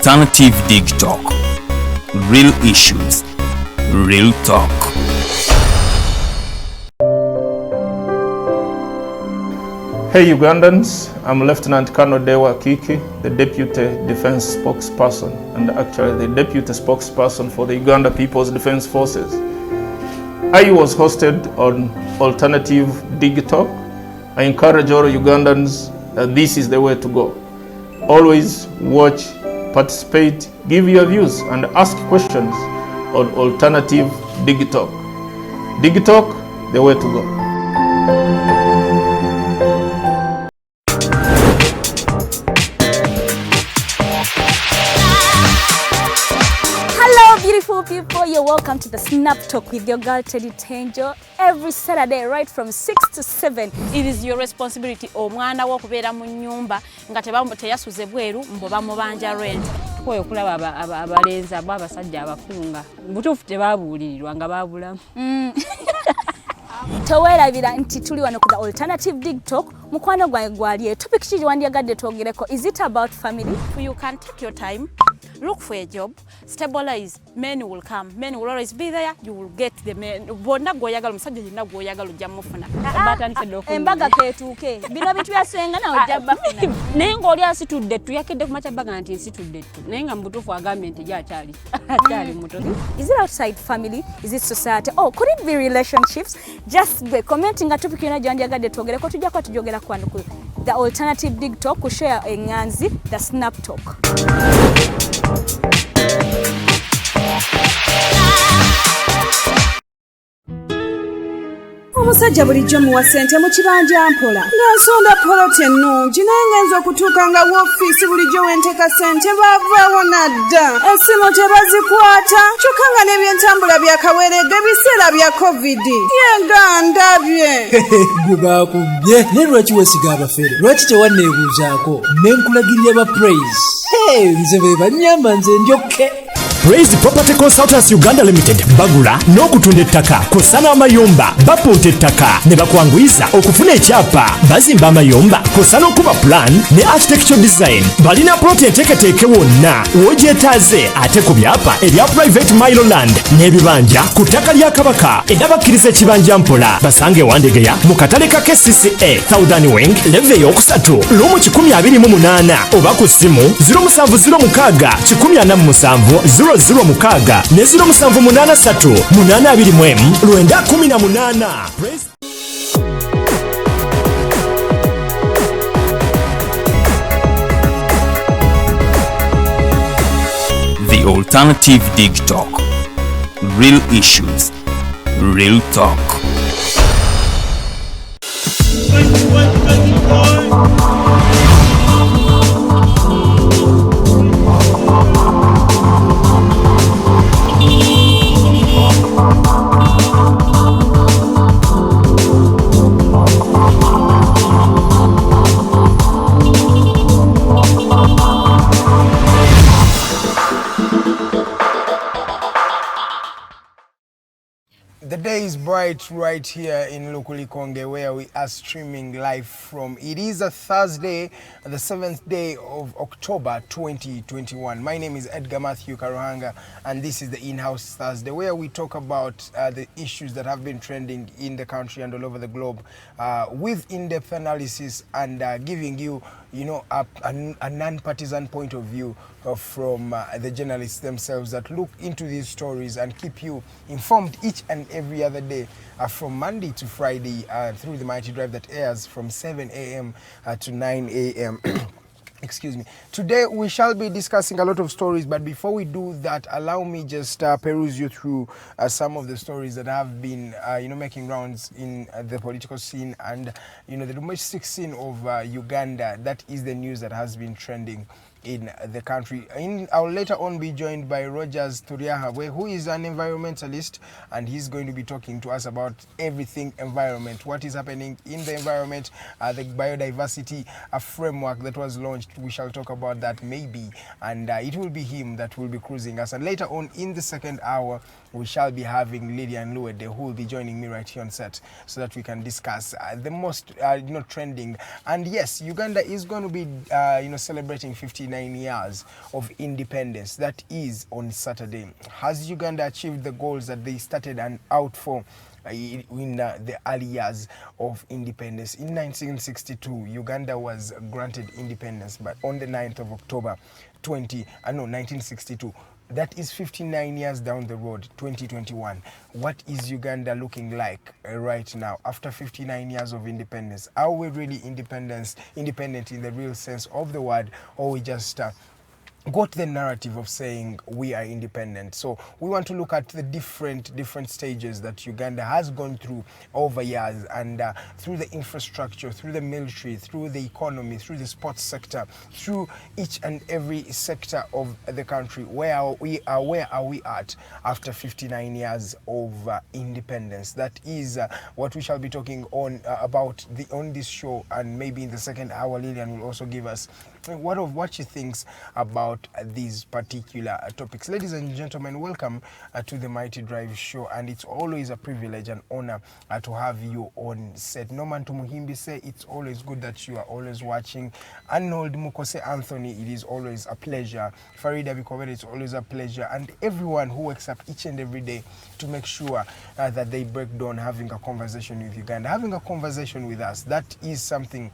Alternative Dig Talk. Real issues, real talk. Hey Ugandans, I'm Lieutenant Colonel Dewa Kiki, the Deputy Defense Spokesperson and actually the Deputy Spokesperson for the Uganda People's Defense Forces. I was hosted on Alternative Dig Talk. I encourage all Ugandans that this is the way to go. Always watch, participate, give your views and ask questions on Alternative Dig Talk. Dig Talk, the way to go. Beautiful people, you're welcome to the Snap Talk with your girl Teddy Teangel every Saturday right from 6 to 7. It is your responsibility omwana wo kubeera mu nyumba nga teyasuze bweru mbo bamubanja rent. Koyo kulaba abalenzi abasajja abakunga butuufu tebabuulirirwa nga babulamu. Towerabira nti tuli wano ku the Alternative Dig Talk. Mukwano gwange gwali topic kiri wandyagadde twogereko. Is it about family? You can take your time, look for a job, stabilize, men will come. Men will always be there, you will get the men. Bonna gwoyagala musajja yenna gwoyagala ojja mufuna. Embaga ketuuke. Bino bintu byasenga na ojja bafuna. Naye ng'oli asitudde tuyakedde ku makyabbaga nti nsitudde tu. Naye nga mubutuufu agambye nti gy'akyali. Akyali muto. Is it outside family? Is it society? Oh, could it be relationships? Just be commenting a topic yona gyanjagadde twogereko tujja kwa tujogera kwano ku the Alternative Dig Talk ku share enganzi the Snap Talk. Omusajja bulijjo muwa ssente mu kibanja mpola ng'asonda poloti ennungi naye ngenza okutuuka nga woofiisi bulijjo wenteeka ssente baavaawo nadda essimu tebazikwata kyokka nga n'ebyentambula byakaweeredde biseera bya kovidi yenga ndabye gwe baakubye naye lwaki weesiga abafere lwaki tewanneebuuzaako ne nkulagirira ba praise nze be bannyamba nze njokke Praise Property Consultants Uganda Limited bagula n'okutunda ettaka kosa n'amayumba bapunta ettaka ne bakwanguyiza okufuna ekyapa bazimba amayumba kosa n'okuba plan ne architectural design balina ploti enteeketeeke wonna w'ogyetaaze ate ku byapa ebya private Miloland n'ebibanja ku ttaka lya Kabaka era bakkiriza ekibanja mpola basange Wandegeya mu katale ka KCCA Southern Wing leve y'okusatu lumu 128 oba ku ssimu 0706 147 06 ne 0783 821 918. The Alternative Dig Talk. Real issues, real talk. The day is bright right here in Lukulikonge where we are streaming live from. It is a Thursday, the 7th day of October 2021. My name is Edgar Mathew Karuhanga and this is the In-House Thursday where we talk about the issues that have been trending in the country and all over the globe with in-depth analysis and giving you, a non-partisan point of view from the journalists themselves that look into these stories and keep you informed each and every other day from Monday to Friday through the Mighty Drive that airs from 7 a.m. To 9 a.m. Excuse me. Today we shall be discussing a lot of stories, but before we do that, allow me just peruse you through some of the stories that have been, making rounds in the political scene and, the domestic scene of Uganda. That is the news that has been trending in the country. I'll later on be joined by Tulyahabwe, who is an environmentalist, and he's going to be talking to us about everything environment, what is happening in the environment, the biodiversity framework that was launched. We shall talk about that maybe, and it will be him that will be cruising us. And later on in the second hour, we shall be having Lilian Luwedde, who will be joining me right here on set so that we can discuss the most trending. And yes, Uganda is going to be celebrating 59 years of independence. That is on Saturday. Has Uganda achieved the goals that they started and out for in the early years of independence? In 1962, Uganda was granted independence, but on the 9th of October 1962. That is 59 years down the road, 2021. What is Uganda looking like right now after 59 years of independence? Are we really independent in the real sense of the word, or we just got the narrative of saying we are independent? So we want to look at the different stages that Uganda has gone through over years, and through the infrastructure, through the military, through the economy, through the sports sector, through each and every sector of the country. Where are we at after 59 years of independence? That is what we shall be talking about on this show, and maybe in the second hour Lilian will also give us what she thinks about these particular topics. Ladies and gentlemen, welcome to the Mighty Drive show, and it's always a privilege and honor to have you on set. Norman Tumuhimbi say it's always good that you are always watching. Arnold Mukose Anthony, it is always a pleasure. Farida Bikowere, it's always a pleasure, and everyone who wakes up each and every day to make sure that they break down having a conversation with Uganda, having a conversation with us. That is something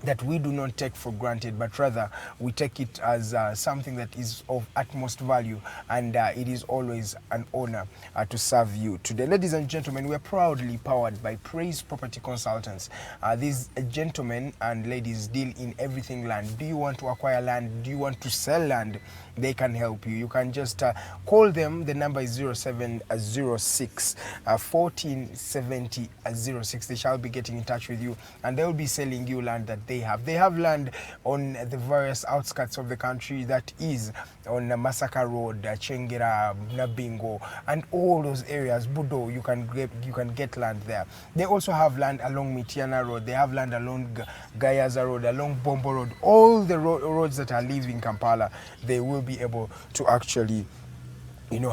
that we do not take for granted, but rather we take it as something that is of utmost value, and it is always an honor to serve you today. Ladies and gentlemen, we are proudly powered by Praise Property Consultants. These gentlemen and ladies deal in everything land. Do you want to acquire land? Do you want to sell land? They can help you. You can just call them. The number is 0706 1470 06. They shall be getting in touch with you, and they will be selling you land that they have. They have land on the various outskirts of the country, that is on Masaka Road, Chengera, Nabingo, and all those areas. Budo, you can get land there. They also have land along Mitiana Road. They have land along Gayaza Road, along Bombo Road. All the roads that are leaving Kampala, they will be able to actually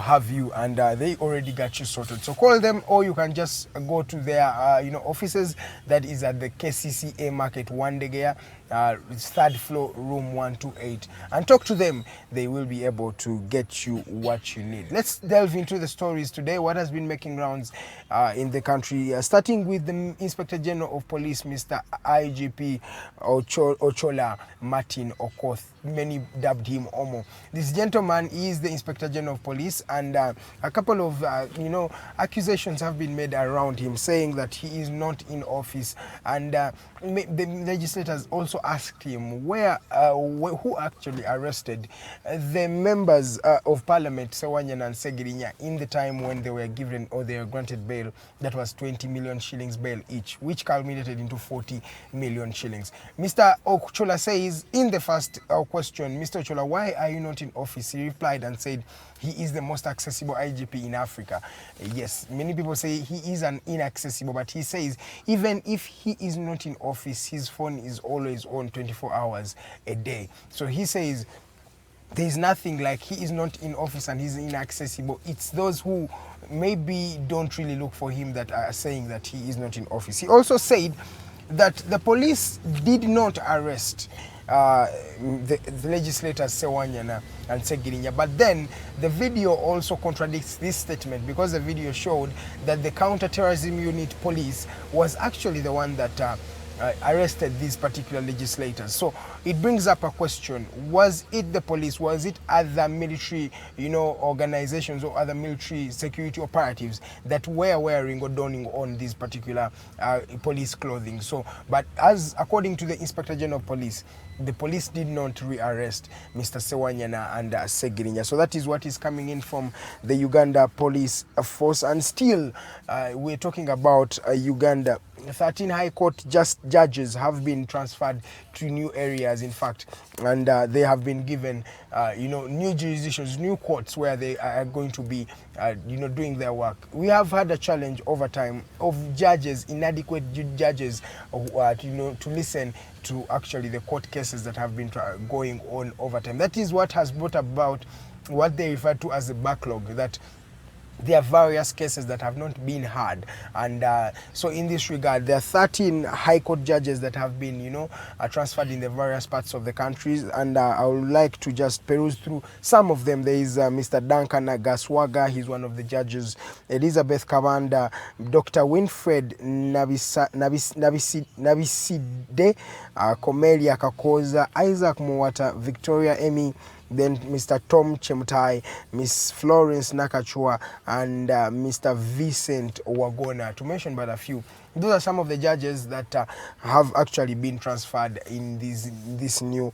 have you, and they already got you sorted. So call them, or you can just go to their offices. That is at the KCCA Market, Wandegea, third floor, room 128, and talk to them. They will be able to get you what you need. Let's delve into the stories today. What has been making rounds in the country, starting with the Inspector General of Police, Mr. IGP Ochola Martin Okoth. Many dubbed him Omo. This gentleman is the Inspector General of Police, and a couple of accusations have been made around him, saying that he is not in office, and the legislators also asked him who actually arrested the members of Parliament, Sewanyana and Segirinya, in the time when they were given, or they were granted bail that was 20 million shillings bail each, which culminated into 40 million shillings. Mr. Ochola says in the first question, Mr. Ochola, why are you not in office? He replied and said he is the most accessible IGP in Africa. Yes, many people say he is an inaccessible, but he says even if he is not in office, his phone is always on 24 hours a day. So he says there's nothing like he is not in office and he's inaccessible. It's those who maybe don't really look for him that are saying that he is not in office. He also said that the police did not arrest the legislators Sewanyana and Segirinya, but then the video also contradicts this statement, because the video showed that the counter-terrorism unit police was actually the one that arrested these particular legislators. So it brings up a question: was it the police? Was it other military, organizations or other military security operatives that were wearing or donning on these particular police clothing? So, but according to the Inspector General of Police, the police did not rearrest Mr. Sewanyana and Segirinya. So that is what is coming in from the Uganda Police Force. And still, we're talking about Uganda. 13 High Court judges have been transferred to new areas, in fact, and they have been given, new jurisdictions, new courts where they are going to be, doing their work. We have had a challenge over time of judges, inadequate judges, to listen to actually the court cases that have been going on over time. That is what has brought about what they refer to as a backlog, that there are various cases that have not been heard, and so in this regard there are 13 high court judges that have been transferred in the various parts of the countries, and I would like to just peruse through some of them. There is Mr. Duncan Gaswaga, he's one of the judges, Elizabeth Kavanda, Dr. Winfred Nabiside, Comelia Kakoza, Isaac Muwata, Victoria Emi, then Mr. Tom Chemutai, Miss Florence Nakachua, and Mr. Vincent Wagona, to mention but a few. Those are some of the judges that have actually been transferred in this new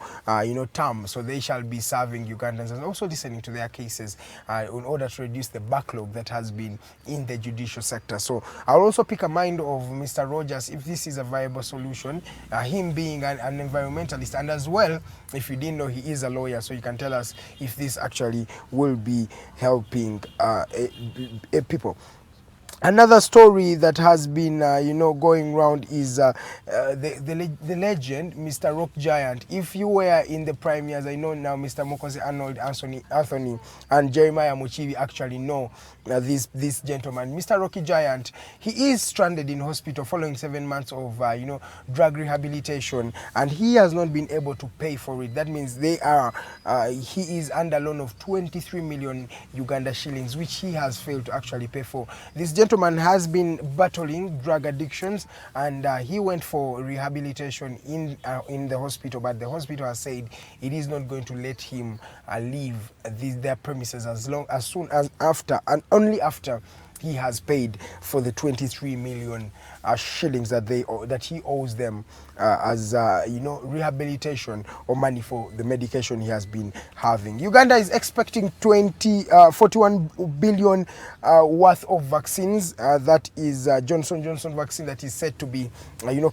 term. So they shall be serving Ugandans and also listening to their cases in order to reduce the backlog that has been in the judicial sector. So I'll also pick a mind of Mr. Rogers if this is a viable solution, him being an environmentalist, and as well, if you didn't know, he is a lawyer, so you can tell us if this actually will be helping people. Another story that has been, going around is the legend, Mr. Rock Giant. If you were in the prime years, I know now Mr. Mokoze Arnold, Anthony, and Jeremiah Muchibi actually know this gentleman. Mr. Rocky Giant, he is stranded in hospital following 7 months of, drug rehabilitation, and he has not been able to pay for it. That means he is under loan of 23 million Uganda shillings, which he has failed to actually pay for. This gentleman has been battling drug addictions, and he went for rehabilitation in the hospital, but the hospital has said it is not going to let him leave their premises as soon as after, and only after he has paid for the 23 million shillings that he owes them as rehabilitation or money for the medication he has been having. Uganda is expecting 41 billion worth of vaccines. That is Johnson & Johnson vaccine that is said to be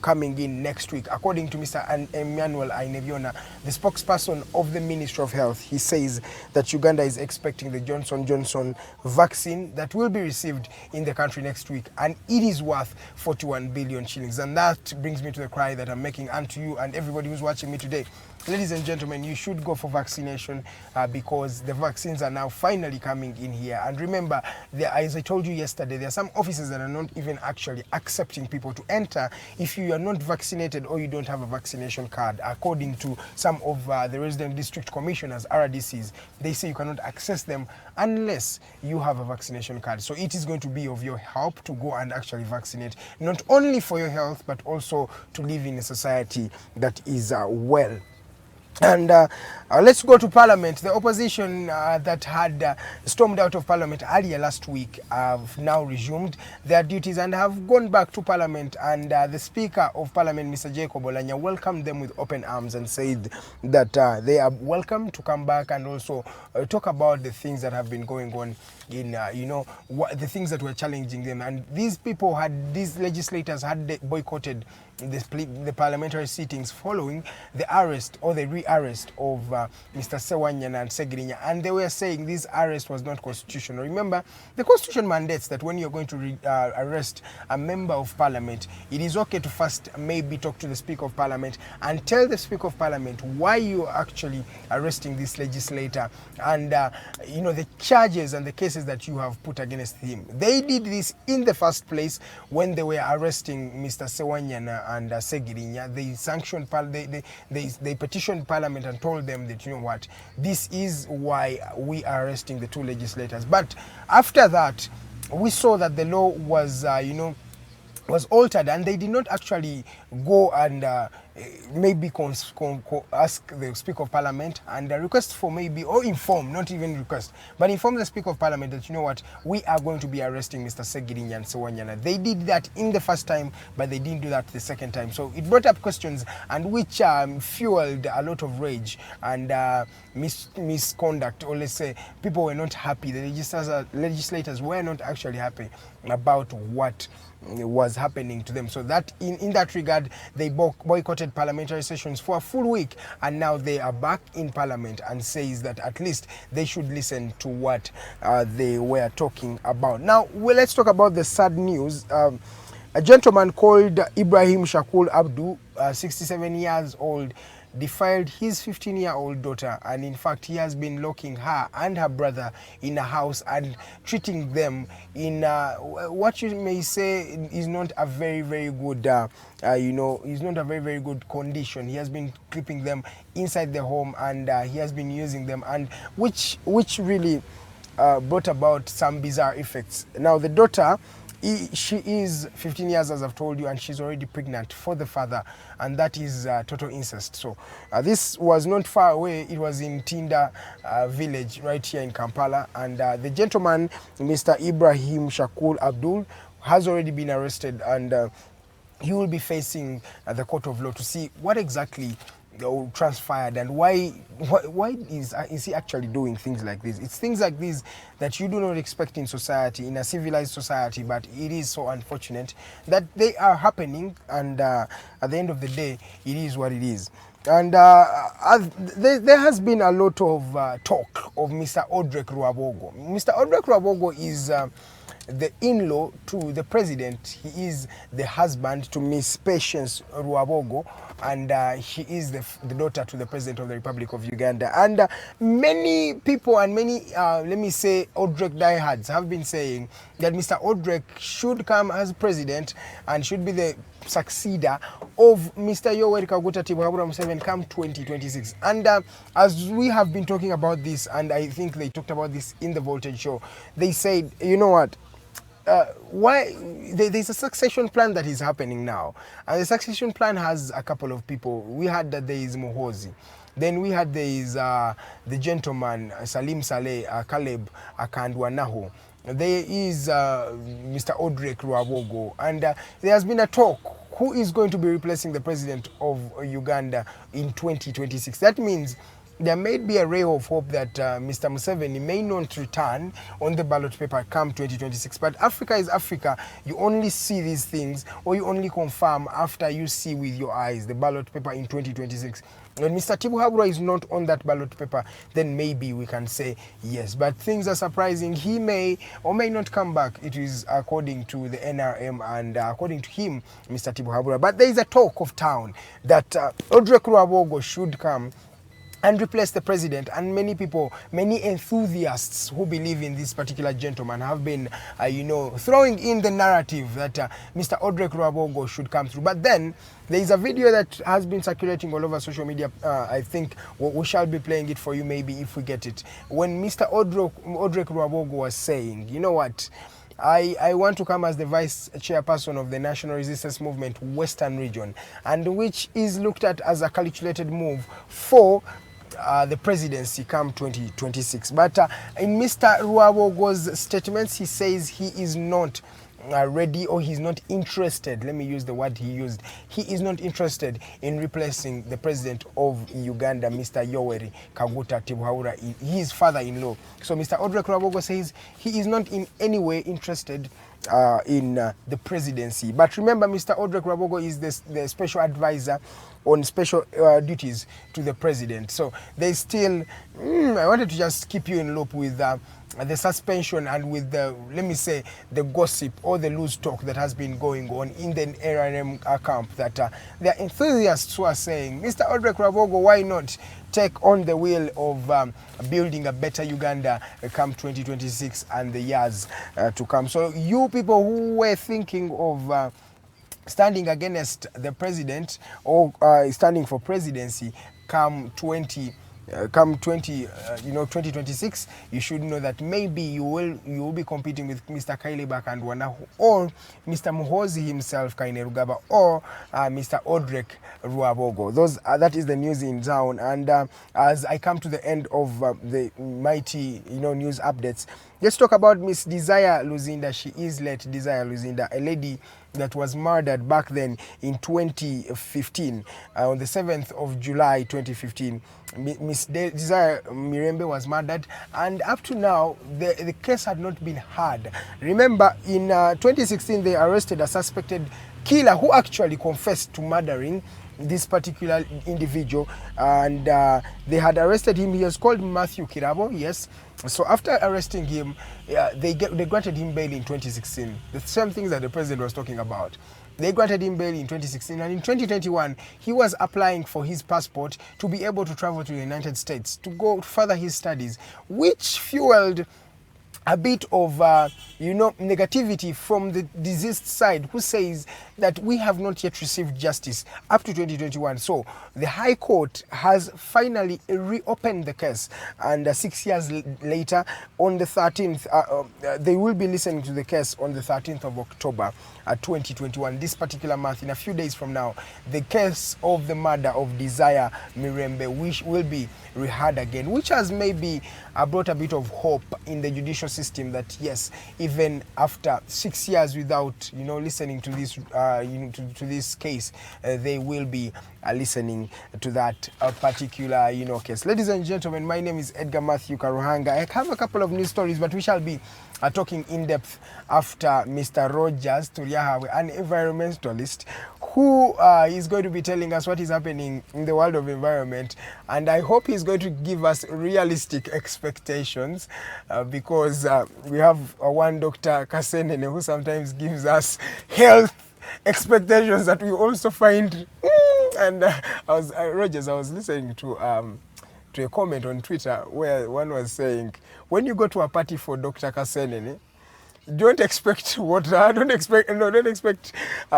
coming in next week. According to Mr. Emmanuel Ainebiona, the spokesperson of the Ministry of Health, he says that Uganda is expecting the Johnson & Johnson vaccine that will be received in the country next week, and it is worth 41 billion shillings. And that brings me to the cry that I'm making unto you and everybody who's watching me today. Ladies and gentlemen, you should go for vaccination because the vaccines are now finally coming in here. And remember, as I told you yesterday, there are some offices that are not even actually accepting people to enter if you are not vaccinated or you don't have a vaccination card. According to some of the resident district commissioners, RDCs, they say you cannot access them unless you have a vaccination card. So it is going to be of your help to go and actually vaccinate, not only for your health, but also to live in a society that is well. And let's go to Parliament. The opposition that had stormed out of Parliament earlier last week have now resumed their duties and have gone back to Parliament. And the Speaker of Parliament, Mr. Jacob Olanya, welcomed them with open arms and said that they are welcome to come back and also talk about the things that have been going on in, the things that were challenging them. And these legislators had boycotted the parliamentary sittings following the arrest or the re-arrest of Mr. Sewanyana and Segirinya, and they were saying this arrest was not constitutional. Remember, the constitution mandates that when you're going to arrest a member of parliament, it is okay to first maybe talk to the Speaker of Parliament and tell the Speaker of Parliament why you're actually arresting this legislator and the charges and the cases that you have put against him. They did this in the first place when they were arresting Mr. Sewanyana and Segirinya. They sanctioned, they petitioned Parliament and told them that, you know what, this is why we are arresting the two legislators. But after that, we saw that the law was, was altered, and they did not actually go and maybe ask the Speaker of Parliament and request for maybe, or inform, not even request, but inform the Speaker of Parliament that, you know what, we are going to be arresting Mr. Segirinya and Sewanyana. They did that in the first time, but they didn't do that the second time. So it brought up questions and which fueled a lot of rage and misconduct, or let's say people were not happy. The legislators were not actually happy about what was happening to them. So that in that regard, they boycotted parliamentary sessions for a full week, and now they are back in Parliament and says that at least they should listen to what they were talking about. Now, let's talk about the sad news. A gentleman called Ibrahim Shakul Abdu, 67 years old, defiled his 15-year-old daughter, and in fact he has been locking her and her brother in a house and treating them in what you may say is not a very good is not a very good condition. He has been keeping them inside the home, and he has been using them, and which really brought about some bizarre effects. Now the daughter, she is 15 years, as I've told you, and she's already pregnant for the father, and that is total incest. So this was not far away. It was in Tinda village right here in Kampala, and the gentleman, Mr. Ibrahim Shakul Abdul, has already been arrested, and he will be facing the court of law to see what exactly transpired and why is he actually doing things like this. It's things like this that you do not expect in society, in a civilized society, but it is so unfortunate that they are happening, and at the end of the day, it is what it is. And there has been a lot of talk of Mr. Odrek Ruabogo. Mr. Odrek Ruabogo is the in-law to the president. He is the husband to Miss Patience Ruabogo, and she is the daughter to the president of the Republic of Uganda. And many people and many, let me say, Odrek diehards have been saying that Mr. Odrek should come as president and should be the successor of Mr. Yoweri Kaguta Tibuhaburwa Museveni come 2026. And as we have been talking about this, and I think they talked about this in the Voltage show, they said, you know what, why there's a succession plan that is happening now, and the succession plan has a couple of people. We had that there is Muhozi, then we had there is the gentleman Salim Saleh Caleb Akandwanaho. There is Mr. Odrek Ruabogo, and there has been a talk who is going to be replacing the president of Uganda in 2026. That means there may be a ray of hope that Mr. Museveni may not return on the ballot paper come 2026. But Africa is Africa. You only see these things, or you only confirm after you see with your eyes the ballot paper in 2026. When Mr. Tibuhaburwa is not on that ballot paper, then maybe we can say yes. But things are surprising. He may or may not come back. It is according to the NRM and according to him, Mr. Tibuhaburwa. But there is a talk of town that Odrek Ruabogo should come and replace the president, and many people, many enthusiasts who believe in this particular gentleman have been, throwing in the narrative that Mr. Odrek Ruabogo should come through. But then there is a video that has been circulating all over social media. I think we shall be playing it for you maybe if we get it. When Mr. Odrek Ruabogo was saying, you know what, I want to come as the vice chairperson of the National Resistance Movement Western Region, and which is looked at as a calculated move for the presidency come 2026. But in Mr. Ruabogo's statements, he says he is not ready, or he's not interested. Let me use the word he used. He is not interested in replacing the president of Uganda, Mr. Yoweri Kaguta Tibuhaburwa, his father-in-law. So Mr. Odrek Ruabogo says he is not in any way interested in the presidency. But remember, Mr. Odrek Ruabogo is the special advisor on special duties to the president. So there's still, I wanted to just keep you in loop with the suspension and with the, let me say, the gossip or the loose talk that has been going on in the NRM camp, that there are enthusiasts who are saying, Mr. Odrek Ruabogo, why not take on the wheel of building a better Uganda come 2026 and the years to come. So you people who were thinking of standing against the president or standing for presidency come 2026, you should know that maybe you will be competing with Mr. Kaileba Kandwanaho or Mr. Muhozi himself, Kainerugaba, or Mr. Odrek Ruabogo. That is the news in town. And as I come to the end of the mighty news updates, let's talk about Miss Desire Luzinda. She is late, Desire Luzinda, a lady that was murdered back then in 2015, on the 7th of July 2015. Miss Desire Mirembe was murdered, and up to now the case had not been heard. Remember, in 2016 they arrested a suspected killer who actually confessed to murdering this particular individual, and they had arrested him. He was called Mathew Kirabo, yes. So after arresting him, they granted him bail in 2016. The same things that the president was talking about. They granted him bail in 2016, and in 2021, he was applying for his passport to be able to travel to the United States to go further his studies, which fueled a bit of, negativity from the deceased side, who says that we have not yet received justice up to 2021. So the High Court has finally reopened the case, and 6 years later, on the 13th, they will be listening to the case on the 13th of October 2021, this particular month. In a few days from now, the case of the murder of Desire Mirembe, which will be reheard again, which has maybe brought a bit of hope in the judicial system that yes, even after 6 years without listening to this to this case, they will be listening to that particular case. Ladies and gentlemen, my name is Edgar Mathew Karuhanga. I have a couple of news stories, but we shall be talking in depth after Mr. Rogers Tulyahabwe, an environmentalist who is going to be telling us what is happening in the world of environment, and I hope he's going to give us realistic expectations because we have one Dr. Kasenene who sometimes gives us health expectations that we also find and Rogers, I was listening to a comment on Twitter where one was saying, when you go to a party for Dr. Kasenene, don't expect water, don't expect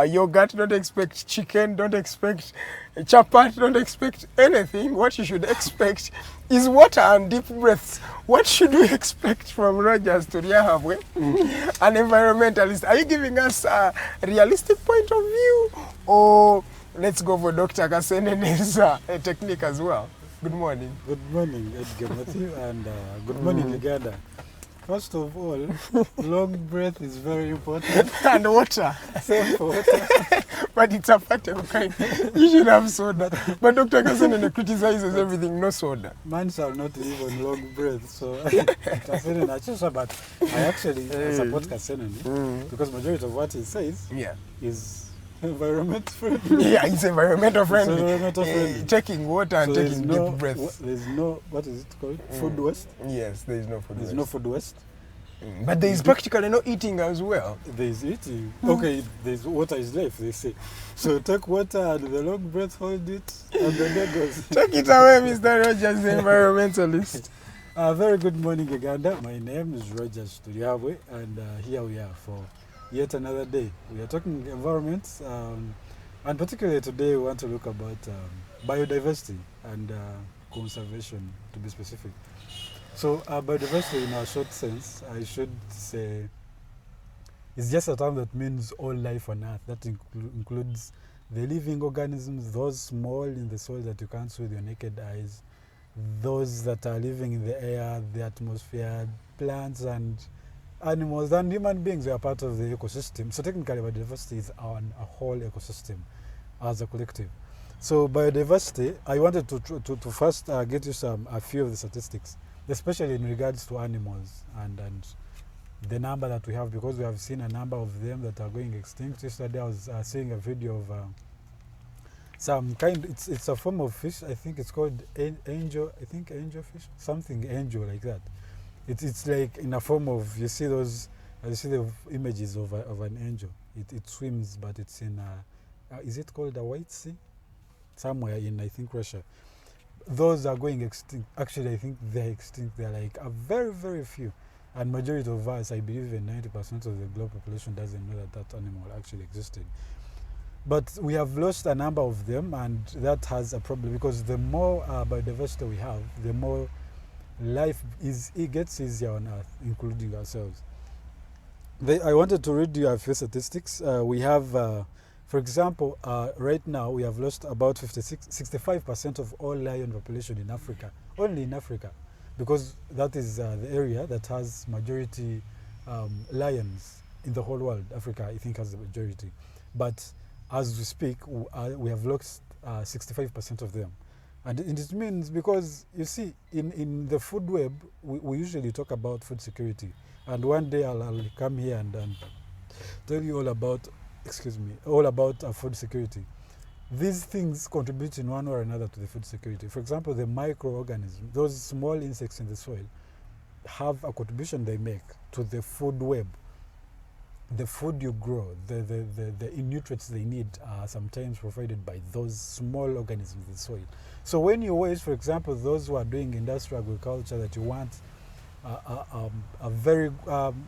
yogurt, don't expect chicken, don't expect chapat, don't expect anything. What you should expect is water and deep breaths. What should we expect from Rogers Tulyahabwe, an environmentalist? Are you giving us a realistic point of view, or let's go for Dr. Kasenene's technique as well? Good morning. Good morning, Edgar, Mathew, and good morning, Uganda. First of all, long breath is very important. And water. Same for water. But it's a part of kind. You should have soda. But Dr. Kasenene criticizes everything, no soda. Man shall not live on long breath. So, Kasenene, but I actually support Kasenene because majority of what he says is environment friendly. Yeah, it's environmental friendly. It's environmental friendly. Taking water and so taking deep breaths. There's no, what is it called? Food waste? Yes, there is no food waste. There's no food waste. But there is practically no eating as well. There is eating. Okay, there's water is left, they say. So take water and the long breath, hold it, and then that goes. Take it away, Mr. Rogers, the environmentalist. Very good morning, Uganda. My name is Rogers Tulyahabwe, and here we are for yet another day. We are talking environment, and particularly today we want to look about biodiversity and conservation, to be specific. So biodiversity in a short sense, I should say, is just a term that means all life on earth. That includes the living organisms, those small in the soil that you can't see with your naked eyes, those that are living in the air, the atmosphere, plants and animals, and human beings are part of the ecosystem. So technically biodiversity is on a whole ecosystem as a collective. So biodiversity, I wanted to first get you a few of the statistics, especially in regards to animals and the number that we have, because we have seen a number of them that are going extinct. Yesterday I was seeing a video of some kind, it's a form of fish, I think it's called angel fish, something angel like that. It's like in a form of, you see the images of an angel. It swims, but it's in is it called a White Sea? Somewhere in, I think, Russia. Those are going extinct. Actually, I think they're extinct. They're like a very, very few. And majority of us, I believe even 90% of the global population doesn't know that animal actually existed. But we have lost a number of them, and that has a problem, because the more biodiversity we have, the more life gets easier on Earth, including ourselves. I wanted to read you a few statistics. We have, for example, right now we have lost about 65% of all lion population in Africa, only in Africa, because that is the area that has majority lions in the whole world. Africa, I think, has the majority. But as we speak, we have lost 65% of them. And it means, because you see, in the food web, we usually talk about food security. And one day I'll come here and tell you all about, food security. These things contribute in one way or another to the food security. For example, the microorganisms, those small insects in the soil, have a contribution they make to the food web. the food you grow, the nutrients they need are sometimes provided by those small organisms in the soil. So when you waste, for example, those who are doing industrial agriculture that you want a very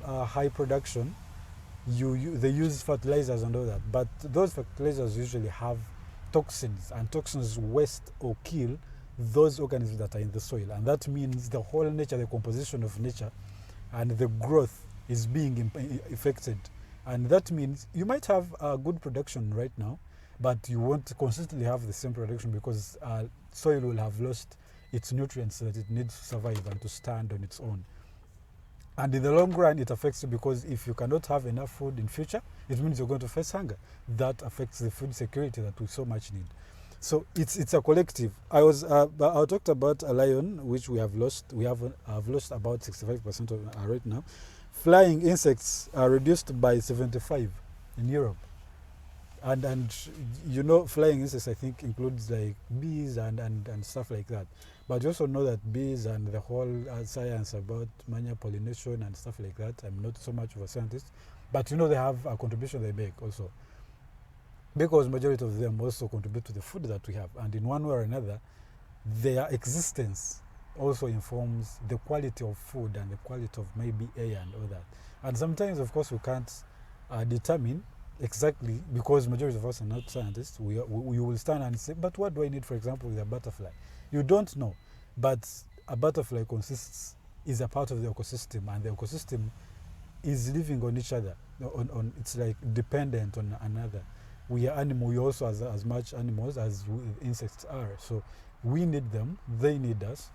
high production, they use fertilizers and all that, but those fertilizers usually have toxins, and toxins waste or kill those organisms that are in the soil, and that means the whole nature, the composition of nature and the growth is being affected. And that means you might have a good production right now, but you won't consistently have the same production because soil will have lost its nutrients that it needs to survive and to stand on its own. And in the long run, it affects you because if you cannot have enough food in future, it means you're going to face hunger. That affects the food security that we so much need. So it's a collective. I talked about a lion, which we have lost. We have lost about 65% of right now. Flying insects are reduced by 75 in Europe. And you know, flying insects, I think, includes like bees and stuff like that. But you also know that bees and the whole science about manual pollination and stuff like that, I'm not so much of a scientist, but you know they have a contribution they make also. Because majority of them also contribute to the food that we have. And in one way or another, their existence also informs the quality of food and the quality of maybe air and all that. And sometimes, of course, we can't determine exactly, because majority of us are not scientists. We will stand and say, but what do I need, for example, with a butterfly? You don't know, but a butterfly is a part of the ecosystem, and the ecosystem is living on each other. It's like dependent on another. We are animal. We also as much animals as insects are. So we need them. They need us.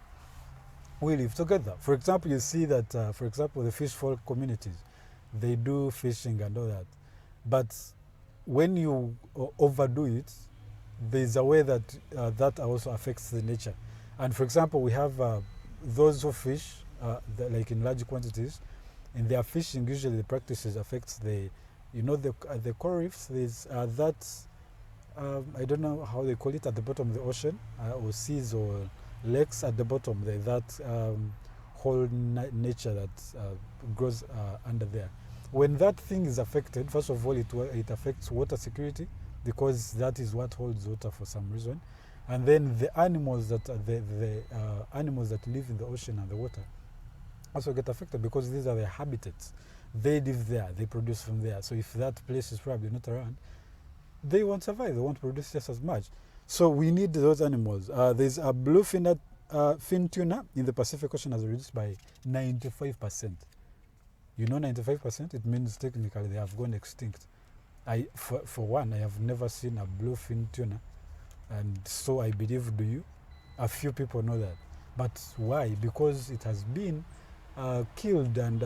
We live together. For example, you see that, for example, the fish folk communities, they do fishing and all that. But when you overdo it, there's a way that that also affects the nature. And for example, we have those who fish like in large quantities. In their fishing, usually the practices affects the coral reefs. There's that I don't know how they call it at the bottom of the ocean or seas or lakes at the bottom. There's that whole nature that grows under there. When that thing is affected, first of all, it affects water security, because that is what holds water for some reason. And then the animals that animals that live in the ocean and the water also get affected, because these are their habitats. They live there, they produce from there. So if that place is probably not around, they won't survive, they won't produce just as much. So we need those animals. There's a bluefin tuna in the Pacific Ocean has reduced by 95%. You know, 95%, it means technically they have gone extinct. For one, I have never seen a bluefin tuna, and so I believe, do you? A few people know that. But why? Because it has been killed, and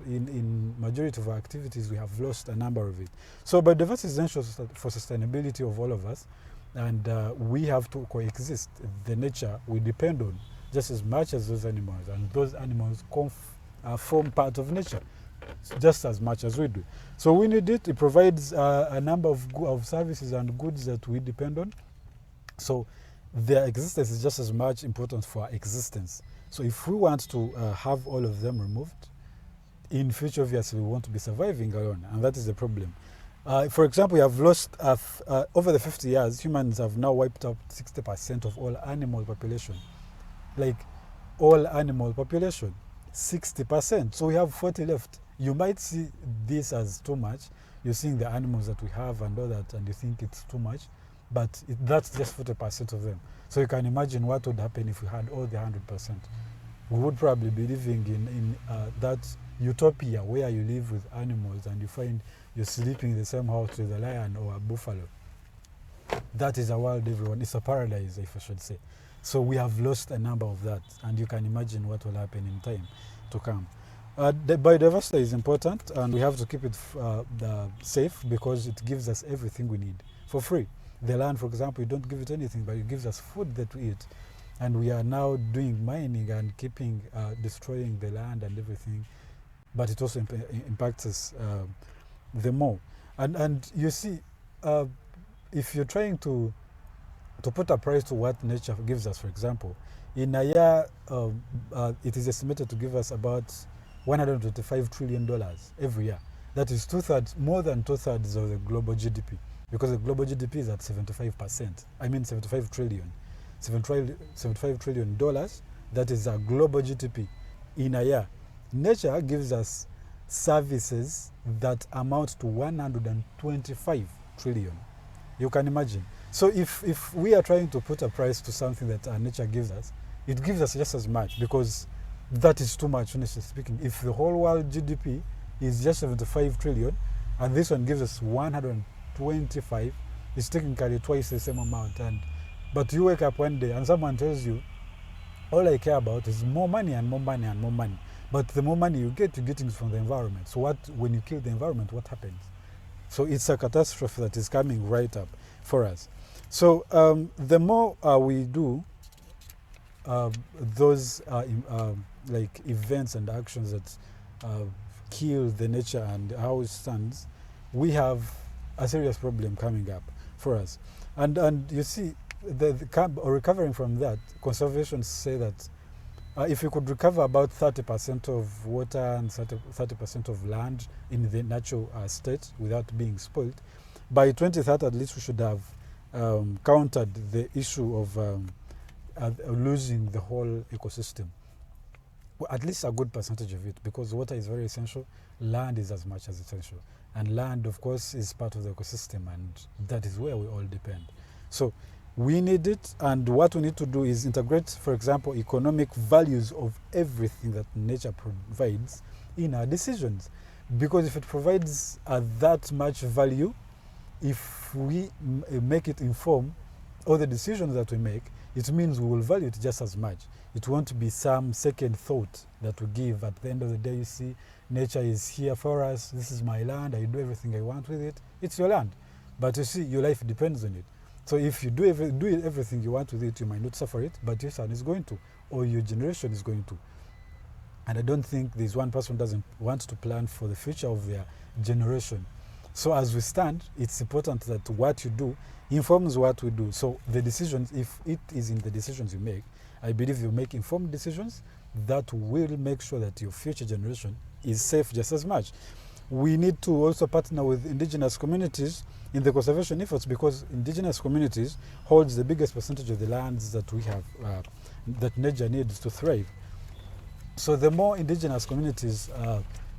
in majority of our activities we have lost a number of it. So biodiversity is essential for sustainability of all of us, and we have to coexist. The nature we depend on just as much as those animals, and those animals form part of nature just as much as we do. So we need it. It provides a number of services and goods that we depend on. So their existence is just as much important for our existence. So if we want to have all of them removed, in future, obviously, we want to be surviving alone, and that is the problem. For example, we have lost, over the 50 years, humans have now wiped out 60% of all animal population. Like, all animal population, 60%. So we have 40 left. You might see this as too much. You're seeing the animals that we have and all that, and you think it's too much, but that's just 40% of them. So you can imagine what would happen if we had all the 100%. We would probably be living in that utopia where you live with animals and you find you're sleeping in the same house with a lion or a buffalo. That is a world, everyone. It's a paradise, if I should say. So we have lost a number of that, and you can imagine what will happen in time to come. The biodiversity is important, and we have to keep it safe, because it gives us everything we need for free. The land, for example, you don't give it anything, but it gives us food that we eat. And we are now doing mining and destroying the land and everything, but it also impacts us the more. And you see, if you're trying to put a price to what nature gives us, for example, in a year, it is estimated to give us about $125 trillion every year. that is more than two-thirds of the global GDP, because the global GDP is at 75%. I mean 75 trillion. $75 trillion, that is a global GDP in a year. Nature gives us services that amount to 125 trillion. You can imagine. So if we are trying to put a price to something that nature gives us, it gives us just as much, because that is too much, honestly speaking. If the whole world GDP is just 75 trillion and this one gives us 125, it's technically twice the same amount. But you wake up one day and someone tells you, all I care about is more money and more money and more money. But the more money you get, you're getting from the environment. So when you kill the environment, what happens? So it's a catastrophe that is coming right up for us. So the more we do those like events and actions that kill the nature and how it stands, we have a serious problem coming up for us. And you see, recovering from that, conservation say that if you could recover about 30% of water and 30% of land in the natural state without being spoiled, by 2030 at least we should have countered the issue of losing the whole ecosystem. Well, at least a good percentage of it, because water is very essential, land is as much as essential. And land, of course, is part of the ecosystem, and that is where we all depend. So we need it, and what we need to do is integrate, for example, economic values of everything that nature provides in our decisions. Because if it provides that much value, if we make it inform all the decisions that we make, it means we will value it just as much. It won't be some second thought that we give. At the end of the day, you see, nature is here for us. This is my land. I do everything I want with it. It's your land. But you see, your life depends on it. So if you do everything you want with it, you might not suffer it, but your son is going to, or your generation is going to. And I don't think there's one person who doesn't want to plan for the future of their generation. So as we stand, it's important that what you do informs what we do. So the decisions, if it is in the decisions you make, I believe you make informed decisions that will make sure that your future generation is safe just as much. We need to also partner with indigenous communities in the conservation efforts, because indigenous communities holds the biggest percentage of the lands that we have, that nature needs to thrive. So the more indigenous communities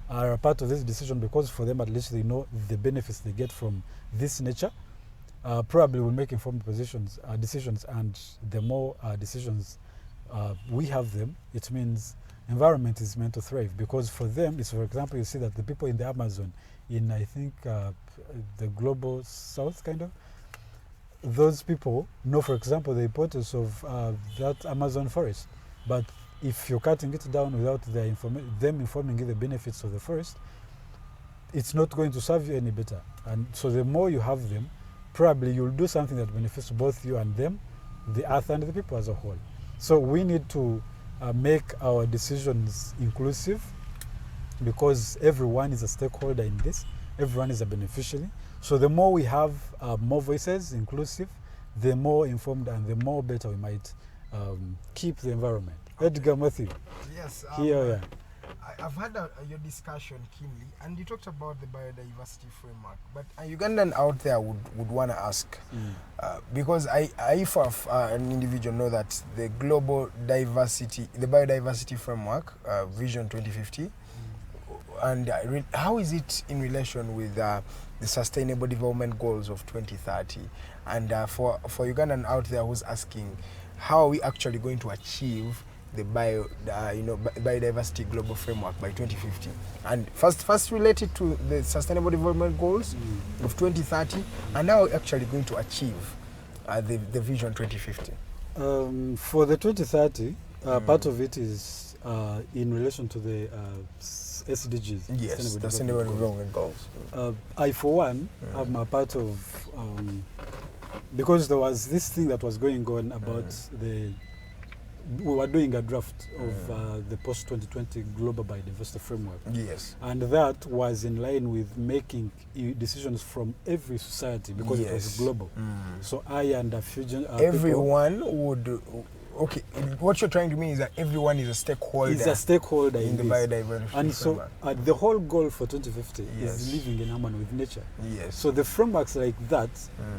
are a part of this decision, because for them at least they know the benefits they get from this nature, probably will make informed decisions, and the more decisions we have them, it means environment is meant to thrive. Because for them, it's, for example, you see that the people in the Amazon, in I think the global south kind of, those people know, for example, the importance of that Amazon forest. But if you're cutting it down without them informing you the benefits of the forest, it's not going to serve you any better. And so the more you have them, probably you'll do something that benefits both you and them, the earth and the people as a whole. So we need to make our decisions inclusive, because everyone is a stakeholder in this, everyone is a beneficiary. So the more we have more voices, inclusive, the more informed and the more better we might keep the environment. Edgar, Mathew. Yes. Here. I've had your discussion keenly, and you talked about the biodiversity framework. But a Ugandan out there would want to ask, because I for an individual know that the global diversity, the biodiversity framework, Vision 2050, and how is it in relation with the Sustainable Development Goals of 2030? And for Ugandan out there who's asking, how are we actually going to achieve the biodiversity global framework by 2050? And first related to the Sustainable Development Goals of 2030, and how are we actually going to achieve the Vision 2050? For the 2030, part of it is in relation to the SDGs. Yes, Sustainable Development Goals. I, for one, am a part of, because there was this thing that was going on about we were doing a draft of the post-2020 Global Biodiversity Framework. Yes. And that was in line with making decisions from every society, because it was global. So I and a few everyone okay, what you're trying to mean is that everyone is a stakeholder. Is a stakeholder in the biodiversity. And so the whole goal for 2050 is living in harmony with nature. Yes. So the frameworks like that,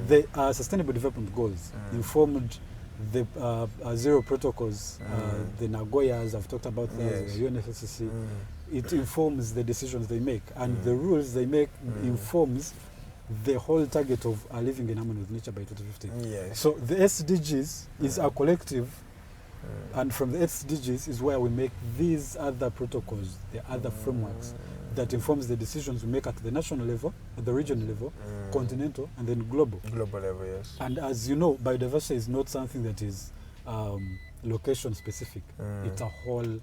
they are sustainable development goals, informed the zero protocols, the Nagoyas, I've talked about that, the UNFCCC. It informs the decisions they make, and the rules they make informs the whole target of living in harmony with nature by 2050. Yes. So the SDGs is a collective, and from the SDGs is where we make these other protocols, the other frameworks that informs the decisions we make at the national level, at the regional level, continental, and then global. Global level, yes. And as you know, biodiversity is not something that is location specific. It's a whole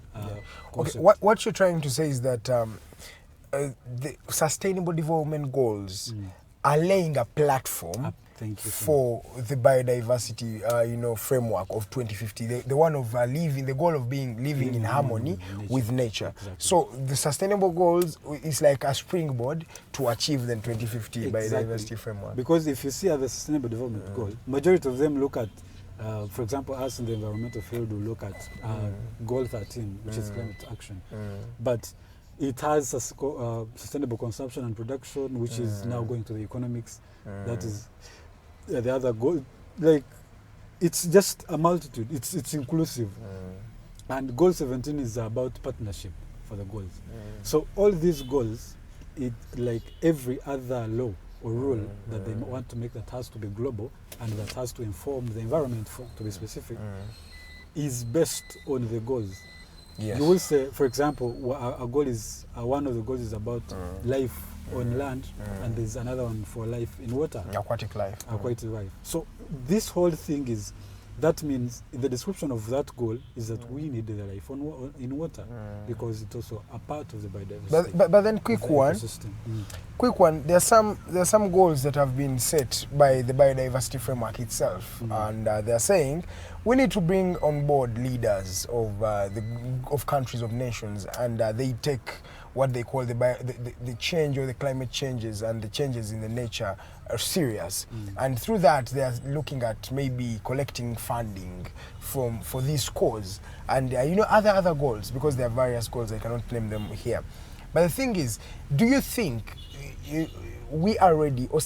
okay, what you're trying to say is that the Sustainable Development Goals are laying a platform for the biodiversity framework of 2050, the one of living, the goal of living in harmony with nature. Exactly. So the sustainable goals is like a springboard to achieve the 2050 biodiversity framework. Because if you see other sustainable development goals, majority of them look at, for example, us in the environmental field will look at goal 13, which is climate action. But it has sustainable consumption and production, which is now going to the economics. That is the other goal. Like, it's just a multitude. It's inclusive. And goal 17 is about partnership for the goals. So all these goals, it like every other law or rule that they want to make that has to be global and that has to inform the environment, to be specific, is based on the goals. Yes. You will say, for example, a goal is one of the goals is about life on land, and there's another one for life in water. Aquatic life. Aquatic life. So this whole thing is, that means the description of that goal is that we need the life in water, because it's also a part of the biodiversity. But then quick one, there are some goals that have been set by the biodiversity framework itself, and they are saying we need to bring on board leaders of countries, of nations, and they take what they call the change or the climate changes and the changes in the nature are serious. And through that, they are looking at maybe collecting funding for this cause. And other goals, because there are various goals, I cannot name them here. But the thing is, do you think we are ready, or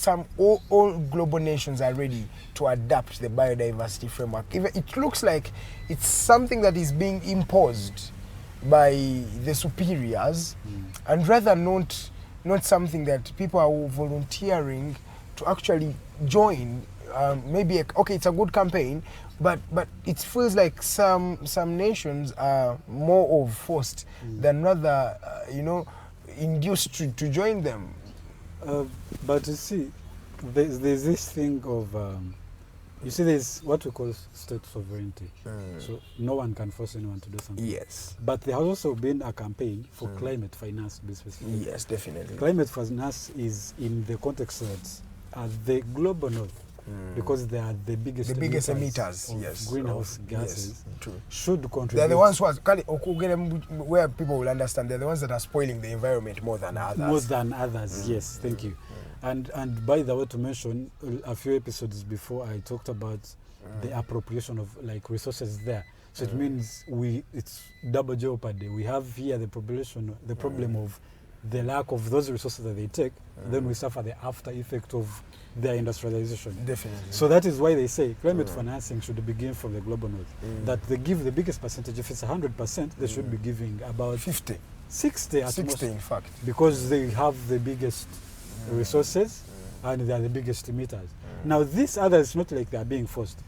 all global nations are ready to adapt the biodiversity framework? It looks like it's something that is being imposed by the superiors, and rather not something that people are volunteering to actually join. Maybe it's a good campaign, but it feels like some nations are more of forced than rather induced to join them. But you see, there's this thing of you see, there's what we call state sovereignty. So no one can force anyone to do something. Yes. But there has also been a campaign for climate finance, to be specific. Yes, definitely. Climate finance is in the context that the global north, because they are the biggest emitters of greenhouse gases, should contribute. They're the ones who are, where people will understand, they're the ones that are spoiling the environment more than others. More than others, yes, thank you. And by the way, to mention, a few episodes before, I talked about the appropriation of resources there. So it means it's double jeopardy. We have here the problem of the lack of those resources that they take, then we suffer the after effect of their industrialization. Definitely. So that is why they say climate financing should begin from the global north. That they give the biggest percentage. If it's 100%, they should be giving about 50, 60 at 60 most, in fact, because they have the biggest resources and they are the biggest emitters. Now these others, not like they are being forced,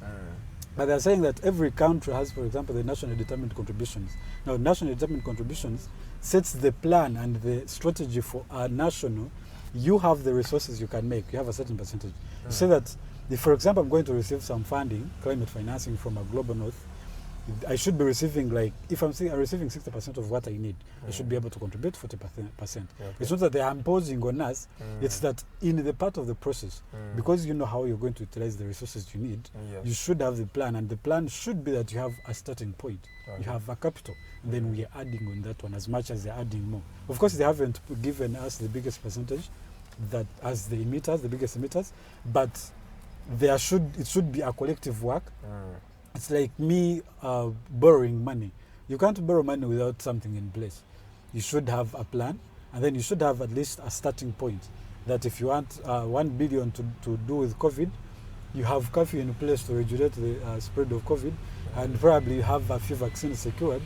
but they are saying that every country has, for example, the nationally determined contributions. Now nationally determined contributions sets the plan and the strategy for a national. You have the resources you can make. You have a certain percentage. You say that if, for example, I'm going to receive some funding, climate financing from a global north, I should be receiving, if I'm receiving 60% of what I need, I should be able to contribute 40%. Okay. It's not that they are imposing on us, it's that in the part of the process, because you know how you're going to utilize the resources you need, you should have the plan, and the plan should be that you have a starting point. You have a capital, and then we are adding on that one as much as they're adding more. Of course, they haven't given us the biggest percentage that as the emitters, the biggest emitters, but it should be a collective work. it's like me borrowing money. You can't borrow money without something in place. You should have a plan, and then you should have at least a starting point. That if you want 1 billion to do with COVID, you have curfew in place to regulate the spread of COVID, and probably you have a few vaccines secured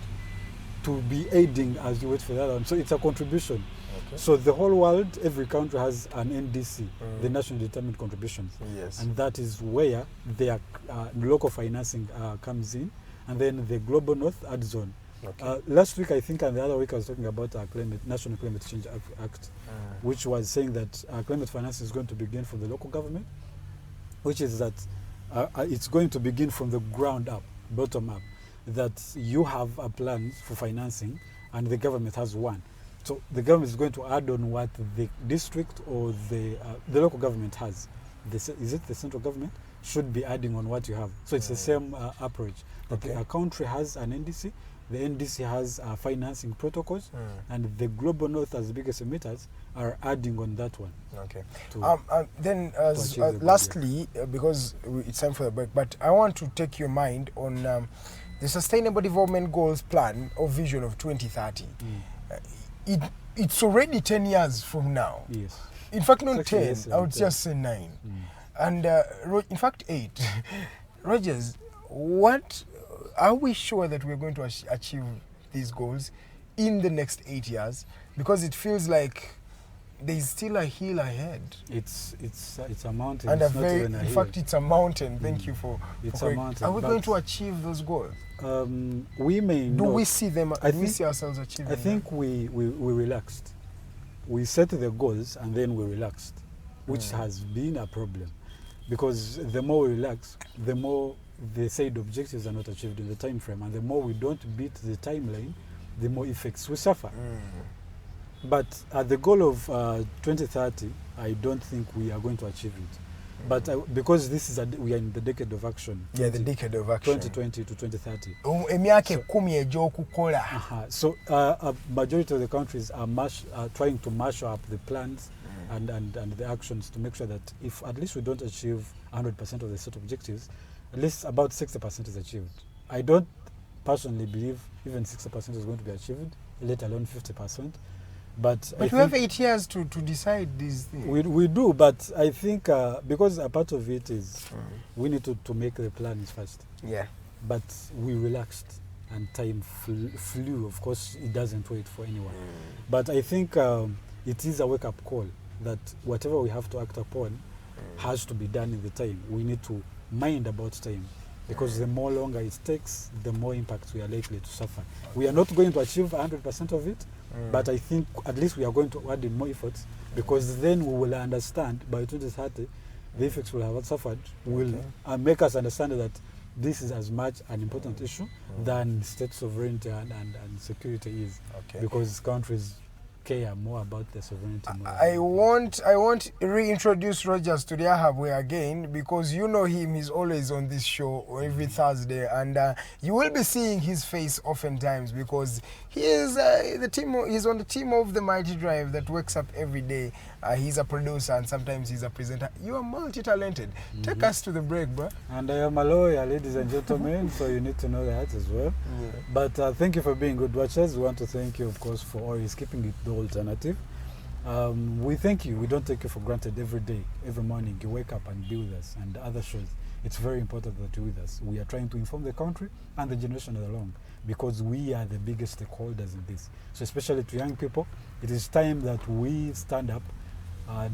to be aiding as you wait for the other one. So it's a contribution. Okay. So the whole world, every country has an NDC, the National Determined Contributions. Yes. And that is where their local financing comes in, and then the Global North adds on. Okay. Last week, I think, and the other week, I was talking about our National Climate Change Act, which was saying that climate finance is going to begin from the local government, which is that it's going to begin from the ground up, bottom up, that you have a plan for financing and the government has one. So the government is going to add on what the district or the local government has. Is it the central government? Should be adding on what you have. So it's the same approach. That a country has an NDC, the NDC has financing protocols, and the Global North, as the biggest emitters, are adding on that one. Okay. Then, lastly, because it's time for the break, but I want to take your mind on the Sustainable Development Goals Plan or Vision of 2030. It's already 10 years from now. Yes. In fact, not 10, I would just say 9. And in fact, 8. Rogers, what are we sure that we're going to achieve these goals in the next 8 years? Because it feels like there's still a hill ahead. It's a mountain. And it's in fact, it's a mountain. Thank you for it's a mountain. Are we going to achieve those goals? We may Do not. we see them? Do we see ourselves achieving them? I think we relaxed. We set the goals and then we relaxed, which has been a problem. Because the more we relax, the more the said objectives are not achieved in the time frame, and the more we don't beat the timeline, the more effects we suffer. But at the goal of 2030, I don't think we are going to achieve it. But because this is we are in the decade of action. Yeah, the decade of action. 2020 to 2030. So a majority of the countries are trying to mash up the plans and the actions to make sure that if at least we don't achieve 100% of the set objectives, at least about 60% is achieved. I don't personally believe even 60% is going to be achieved, let alone 50%. But we have 8 years to decide these things. We do, but I think because a part of it is we need to make the plans first. Yeah. But we relaxed and time flew. Of course, it doesn't wait for anyone. But I think it is a wake-up call that whatever we have to act upon has to be done in the time. We need to mind about time, because the more longer it takes, the more impact we are likely to suffer. We are not going to achieve 100% of it, but I think at least we are going to add in more efforts, because then we will understand by 2030 the effects we'll have suffered will make us understand that this is as much an important issue than state sovereignty and security is, because countries care more about their sovereignty. I won't reintroduce Rogers to Tulyahabwe again, because you know him, he's always on this show every Thursday, and you will be seeing his face oftentimes, because he is he's on the team of the Mighty Drive that wakes up every day. He's a producer and sometimes he's a presenter. You are multi-talented. Take us to the break, bro. And I am a lawyer, ladies and gentlemen, so you need to know that as well. But thank you for being good watchers. We want to thank you, of course, for always keeping it the alternative. We thank you. We don't take you for granted every day, every morning. You wake up and be with us, and other shows. It's very important that you're with us. We are trying to inform the country and the generation along, because we are the biggest stakeholders in this. So especially to young people, it is time that we stand up,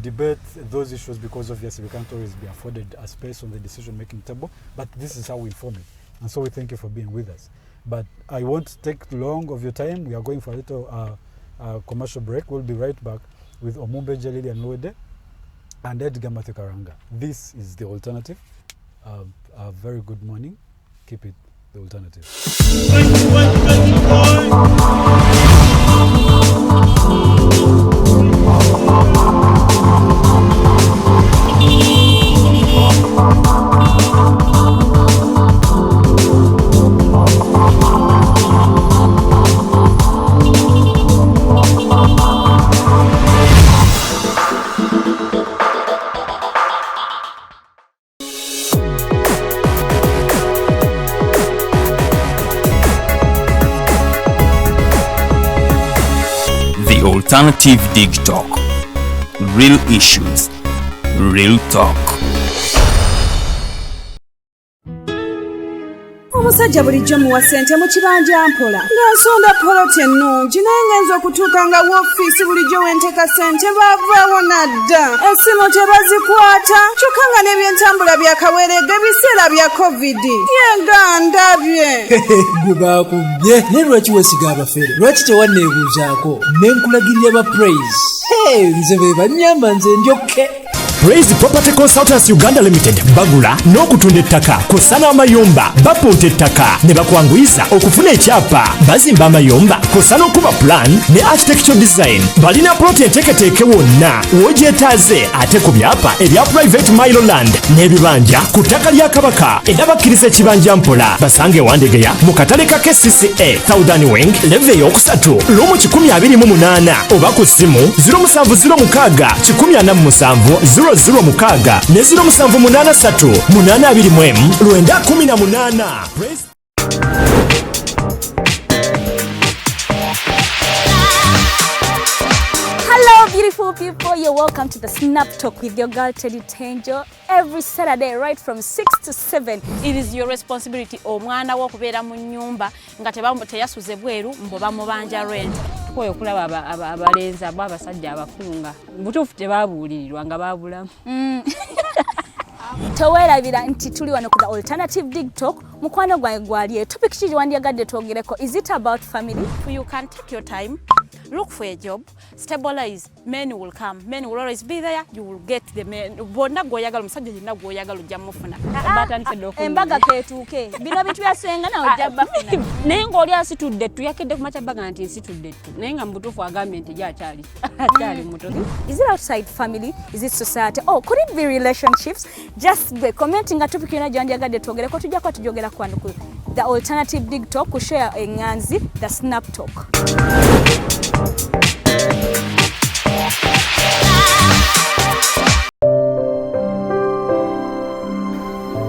debate those issues, because obviously we can't always be afforded a space on the decision-making table, but this is how we inform it. And so we thank you for being with us. But I won't take long of your time. We are going for a little commercial break. We'll be right back with Omumbeje, Lilian, Luwedde, and Edgar, Mathew, Karuhanga. This is The Alternative. A very good morning. Keep it The Alternative. Alternative Dig Talk. Real issues, real talk. Omusajja bulijjo muwa ssente mu kibanja mpola ng'asonda poloti ennungi naye ngenza okutuuka nga woofiisi bulijjo wenteeka ssente baavaawo nadda essimu tebazikwata kyokka nga n'ebyentambula byakaweeredde biseera bya covid yegandabye gwe baakubye naye lwaki weesiga abafere lwaki tewanneebuuzaako ne nkulagirira ba praise nze be bannyamba nze njokke Praise Property Consultants Uganda Limited bagula n'okutunda ettaka kw'ossa n'amayumba bapunta ettaka ne bakwanguyiza okufuna ekyapa bazimba amayumba kw'ossa n'okuba plan ne architectural design balina ploti enteeketeeke wonna w'ogyetaaze ate ku byapa ebya private mile land n'ebibanja ku ttaka lya Kabaka era bakkiriza ekibanja mpola basange Wandegeya mu katale ka KCCA Southern Wing leve ey'okusatu lumu 128 oba ku ssimu 0706 0 mukaaga ne 0783 821 918. Hello beautiful people, you're welcome to the Snap Talk with your girl Teddy Teangel every Saturday right from 6 to 7. It is your responsibility omwana wo kubeera mu nyumba nga teyasuze bweru mbo bamubanja rent. Koyo kulaba abalenzi abasajja abakunga butuufu tebabuulirirwa nga babulamu. Towerabira nti tuli wano ku the Alternative Dig Talk mukwano gwange gwaliye topic kiki wandiyagadde twogereko. Is it about family? You can take your time, look for a job, stabilize, men will come, men will always be there, you will get the men. Bonna gwoyagala musajja yenna gwoyagala ojja mufuna. Embaga ketuuke bino bitu byasenga nawe ojja bafuna. Naye ng'oli asitudde ttu yakedde ku macabaga nti nsitudde ttu naye nga mubutuufu agambye nti gy'akyali muto. Is it outside family? Is it society? Oh, could it be relationships? Just be commenting a topic yona gyandiyagadde twogereko tujja kwa tujogera kwano ku the Alternative Dig Talk ku share enganzi the Snap Talk.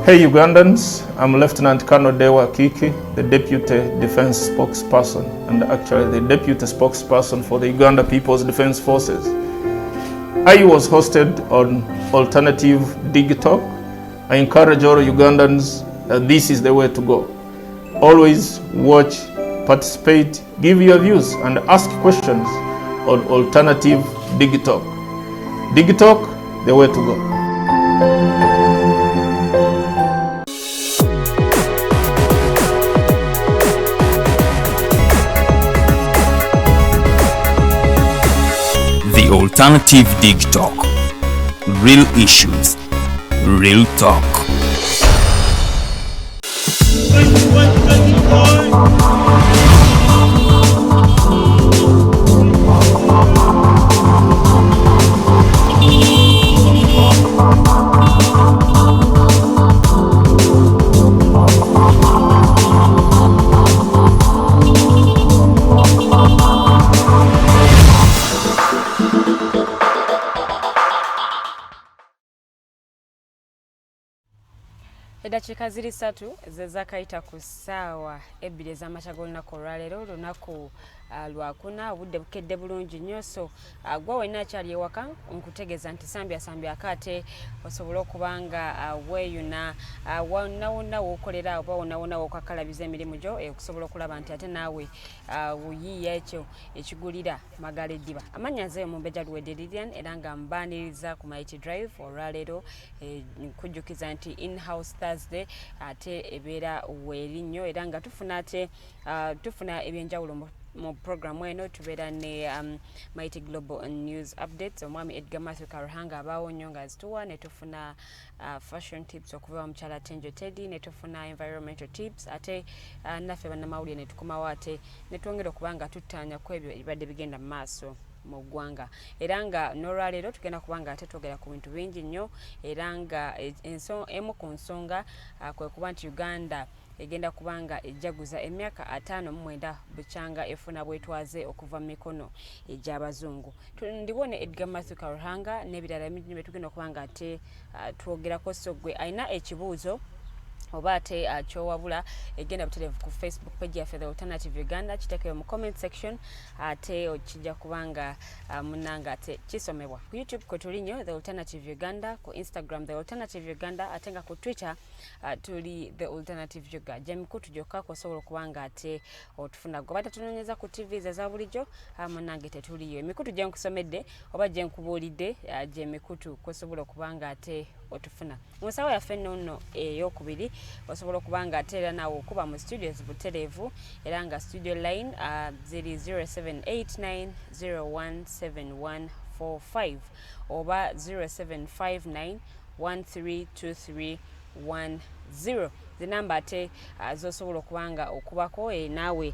Hey Ugandans, I'm Lieutenant Colonel Dewa Kiki, the Deputy Defense Spokesperson and actually the Deputy Spokesperson for the Uganda People's Defense Forces. I was hosted on Alternative Dig Talk. I encourage all Ugandans that this is the way to go. Always watch, participate, give your views and ask questions on Alternative Dig Talk. Dig Talk, the way to go. The Alternative Dig Talk. Real issues, real talk. Eddakiika ziri 3 zezakayita ku ssaawa 2 ez'amakya g'olunaku olwaleero lunaku lwakuna obudde bukedde bulungi nnyo so gwe wenna akyali ewaka nkutegeeza nti sambya ate osobola okuba nga weeyuna wonna w'okolera oba wonna w'okakalabiza emirimu gyo okusobola okulaba nti ate naawe wuyiiya ekyo ekigulira Magala Eddiba. Amannya nze Mumbejja Luwedde Lilian era nga mbaaniriza ku Mighty Drive olwaleero nkujjukiza nti in-house Thursday ate ebeera weeri nnyo era nga tufuna ebyenjawulo mu programu eno tubeera ne Mighty Global News Updates omwami Edgar Mathew Karuhanga abaawo nnyo nga zituwa ne tufuna fashion tips okuva mukyala Teangel Teddy ne tufuna environmental tips ate naffe bannamawulire ne tukomawo ate ne twongera okuba nga tuttaanya ku ebyo ebibadde bigenda mu maaso mu ggwanga era nga n'olwaleero tugenda kuba nga ate twogera ku bintu bingi nnyo era nga emu ku nsonga kwe kuba nti Uganda egenda kubanga ejjaguza emyaka 59 bukyanga efuna bwetwaze okuva mu mikono egy'abazungu. Ndibone Edgar Mathew Karuhanga n'ebirala bingi bye tugenda okubanga ate twogerako so gwe alina ekibuuzo oba ate kyowabula egenda butereevu ku Facebook page yaffe The Alternative Uganda, kiteekeyo mu comment section ate okijja kubanga munanga ate kisomebwa ku YouTube kwe tuli nnyo The Alternative Uganda, ku Instagram The Alternative Uganda, ate nga ku Twitter tuli The Alternative Uganda. Gyemikutu gyokka kwosobola okubanga ate otufuna goba tatunoonyeza ku TV za bulijjo munange tetuliyo. Emikutu gye nkusomedde oba gye nkubuulidde gyemikutu kwosobola okubanga ate otufuna. Musawo yaffe nno ey'okubiri osobola okubanga ate era naawe okuba mu studios butereevu era nga studio line ziri 0789017145 oba 0759132310 zinamba ate zosobola okubanga okubako naawe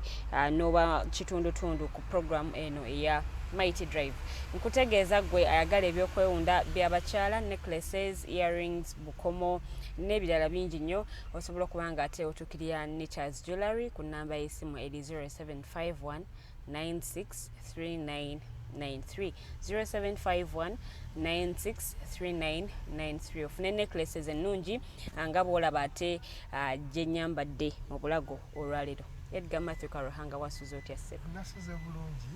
noba kitundutundu ku program eno eya Mighty Drive. Nkutegeeza gwe ayagala ebyokwewunda by'abakyala, necklaces, earrings, bukomo n'ebirala bingi nnyo osobola okubanga ate otukirira Nature's Jewelry ku nnamba y'essimu eri 0751963993 0751963993 ofune necklaces ennungi nga bw'olaba ate gye nnyambadde mu bulago olwaleero. Edgar Mathew Karuhanga wasuze otya ssebo? Nasuze bulungi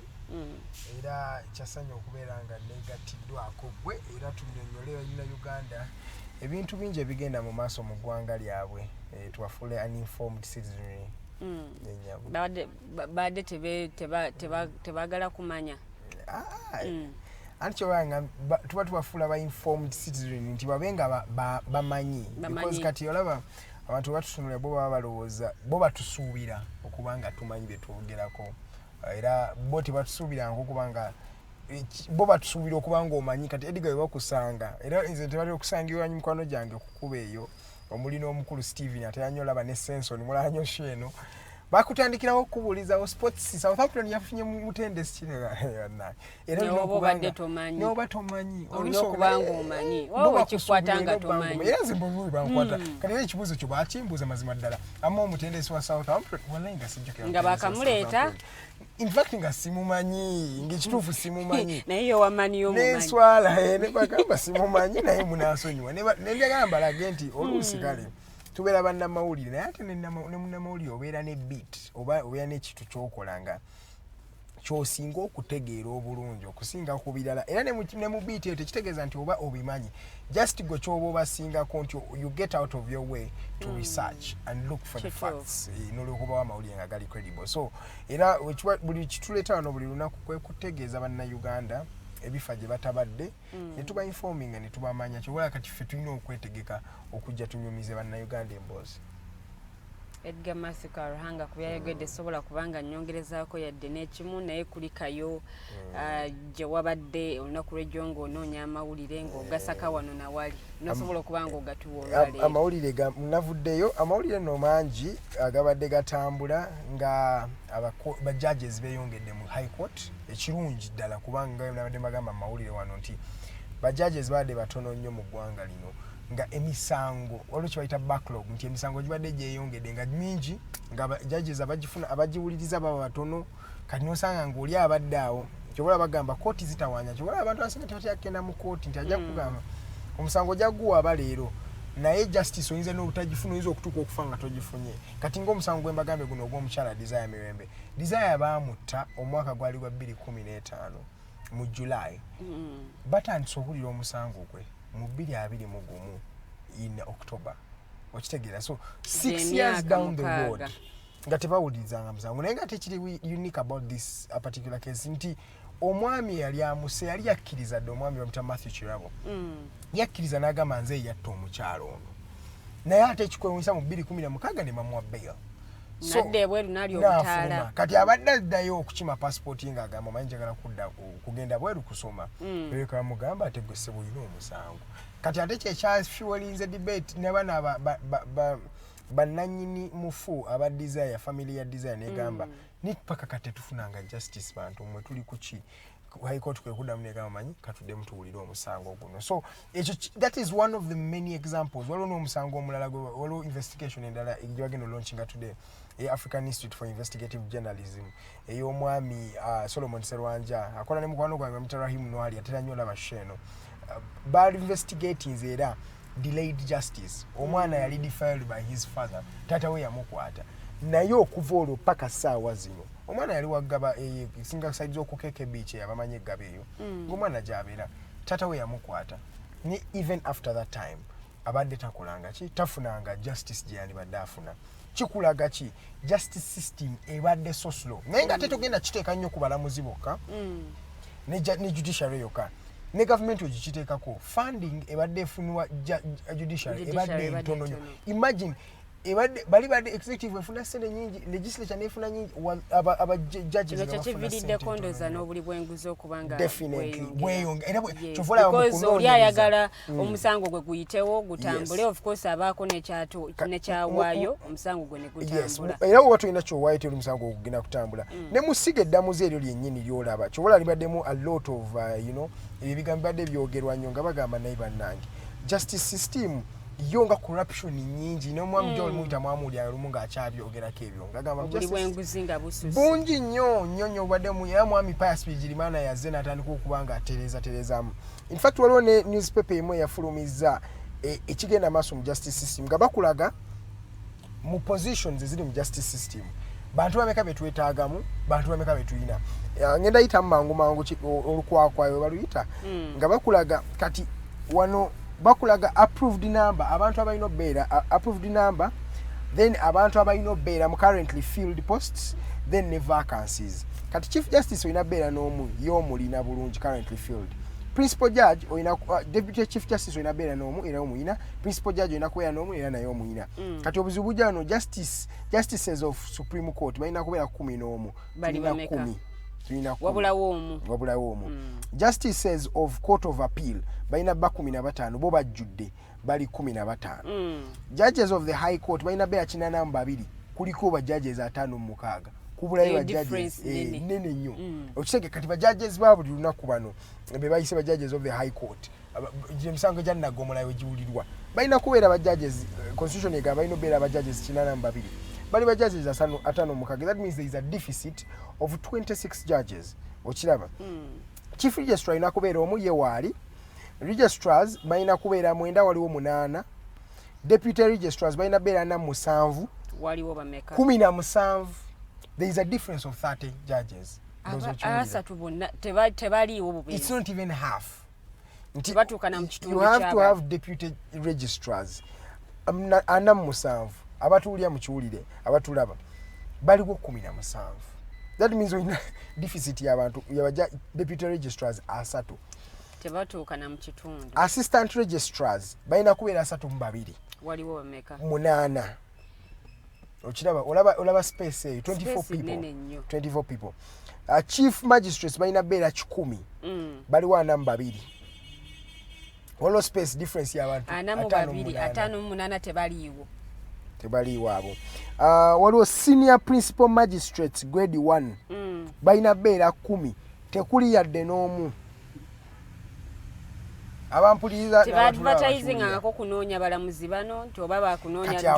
era kyasanya okubeera nga neegatiddwako gwe era tunnyonnyole Uganda ebintu bingi ebigenda mu maaso mu ggwanga lyabwe twafuule uninformed citizenry. Badde tebaagala kumanya anti kyobanga tuba tubafuula ba informed citizenry nti babe nga bamanyi because kati olaba abantu batutunula bo baba balowooza bo batusuubira okubanga tumanyi bye twogerako era bo tebatusuubiranga okubanga bo batusuubira okubanga omanyi kati Edgar bakusanga era nze tebali okusanga iwanyu mukwano gyange okukuba eyo omuli n'omukulu Steven ate yanyolaba ne Senson mulanyo sheno bakutandikirawo okubuulizawo sports Southampton yafunye mutendesi kinera era n'obadde tomanyi n'oba tomanyi olw'okubanga omanyi wowe kikwatanga tomanyi era nze mbonyi bankwata kati era ekibuuzo kyo bakimbuuza mazima ddala amma omutendesi wa Southampton wallahi nga sijjukira nga bakamuleeta in fact nga simumanyi ng'ekituufu simumanyi naye yo wamanyi omumanyi n'enswala ne bagamba simumanyi naye munaasonyiwa ne njagamba lage nti oluusi kale tubeera bannamawulire naye ate ne munnamawulire obeera ne beat oba obeera n'ekintu ky'okola nga ky'osinga okutegeera obulungi okusinga ku birala era ne mu beat eyo tekitegeeza nti oba obimanyi just gwe ky'oba obasingako nti you get out of your way to research and look for the facts n'olwokubawo amawulire nga gali credible so era buli kituleeta wano buli lunaku kwe kutegeeza bannayuganda ebifa gye batabadde ne tuba informing ne tubamanya kyobola kati ffe tulina okwetegeka okujja tunyumize bannayuganda emboozi. Edgar Mathew Karuhanga ku byayogedde sobola kubanga nnyongerezaako yadde n'ekimu naye kulikayo gye wabadde olunaku lw'ejjo ng'onoonya amawulire ng'ogasaka wano nawali nosobola okubanga ogatuwa olwaleero. Amawulire navuddeyo amawulire no mangi agabadde gatambula nga ba judges beeyongedde mu high court ekirungi ddala kubanga nabadde mbagamba amawulire wano nti ba judges baadde batono nnyo mu ggwanga lino nga emisango waliwo kyebayita backlog nti emisango gibadde gyeyongedde nga mingi nga judges abagiwuliriza baba batono kati nosanga ng'oli abadde awo kyobola bagamba kooti zitawaanya kyobola abantu abasinga tebatyagenda mu kooti nti ajja kugamba omusango gyaguwaaba leero naye justice oyinza n'obutagifuna oyinza okutuuka okufa nga togifunye kati ng'omusango gwe mbagambe guno ogw'omukyala Desire Mirembe Desire baamutta omwaka gwali gwa 2015 mu July batandise okuwulira omusango gwe mu 2021 in October okitegeera so 6 years down the road nga tebawulirizanga musango naye nga tekiri unique about this particular case nti omwami yali amuse yali yakkiriza dde omwami bamuta Mathew Kirabo yakkiriza n'agamba nze yatta omukyalo ono naye ate ekikwewunyisa mu 2016 ne bamuwa bail nadde bweru nali obutaala kati abadde addayo okukima passport nga agamba omanyi njagala kugenda bweru kusoma ereka bamugamba ate gwe ssebo olina omusango kati ate kyekyafuelinze debate n'abaana bannannyini mufu aba Desire family ya Desire negamba nipaka kati tufunanga justice bantu mwe tuli kuki high court kwe kuddamu negamba manyi katudde mutuwulire omusango guno so that is one of the many examples waliwo n'omusango omulala waliwo investigation endala gye bagenda launchinga today African Institute for Investigative Journalism ey'omwami Solomon Serwanja akola ne mukwano gwange Mr. Rahim Nwali atera nnyo olaba sheno bali investigating era delayed justice omwana yali defiled by his father tata we yamukwata naye okuva olwo paka ssaawa zino omwana yali waggaba singa saizi okukeke beach abamanyi eggaba eyo ng'omwana gy'abeera tata we yamukwata ne even after that time abadde takolanga ki tafunanga justice gye yandibadde afuna kikulaga ki justice system ebadde so slow naye nga tetogenda kiteeka nnyo ku balamuzi bokka ne judiciary yokka ne government ogikiteekako funding ebadde efunibwa judiciary ebadde ntono nnyo imagine bali badde executive efuna ssente nyingi legislature nefuna nyingi aba judges kiviridde kondoza n'obuli bwenguzi okubanga bweyonga era kyovola oli ayagala omusango gwe guyitewo gutambule of course abaako nekyawaayo omusango gwe ne gutambula era oba tolina kyowaayo teri omusango ogugenda kutambula ne musiga eddamuzi eryo lyennyini lyolaba kyovola libaddemu a lot of ebyo ebigambo bibadde byogerwa nnyo nga bagamba naye bannange justice system yo nga corruption nyingi n'omwami gy'oli muyita mwamuli alumu ng'akyabyogerako ebyo ngagamba bungi nnyo obaddemu era mwami Pius Bigirimana yazze n'atandika okuba ng'atereezaamu in fact waliwo ne newspaper emu eyafulumizza ekigenda maaso mu justice system nga bakulaga mu positions eziri mu justice system bantu bameka betwetaagamu bantu bameka betulina ngenda yitamu mangu olukwakwayo baluyita nga bakulaga kati wano bakulaga approved number abantu abalina obbeera approved number then abantu abalina obbeera mu currently filled posts then ne vacancies kati chief justice olina bbeera n'omu y'omulina bulungi currently filled principal judge olina deputy chief justice olina bbeera n'omu era omuyina principal judge olina kubeera n'omu era naye omuyina kati obuzibu bujja wano justices of supreme court balina kubeera 11 balina 10 wabulawo omu justices of court of appeal balina ba 15 bo bajjudde bali 15 judges of the high court balina beera 82 kuliko ba judges 5 mu 6 kubulayo ba judges nene nnyo okisege kati ba judges ba buli lunaku bano be bayise ba judges of the high court emisango gya nagomolayo giwulirwa balina kubeera ba judges constitution egamba balina beera ba judges 82 bali ba judges 5 mu 6 that means there is a deficit of 26 judges okiraba chief registrar ina kubeera omu ye waali registrars balina kubeera 9 waliwo 8 deputy registrars balina beera 7 waliwo bameka 17 there is a difference of 30 judges asatu bonna tebaliiwo bubeezi it's not even half tebatuukana mu kitundu you have to have deputy registrars 47 abatuulira mu kiwulire abatulaba baliwo 17 that means we deficit y'abantu yabaja deputy registrars 3 tebatuukana mu kitundu assistant registrars balina kubeera 32 waliwo bameka 8 okiraba olaba space eyo 24 people chief magistrates balina beera 10 baliwo 42 waliwo space difference y'abantu 5 tebaliiwo abo waliwo senior principal magistrates grade 1 balina beera 10 tekuli yadde n'omu abampuliriza advertising ako kunoonya balamuzi bano nti oba bakunoonya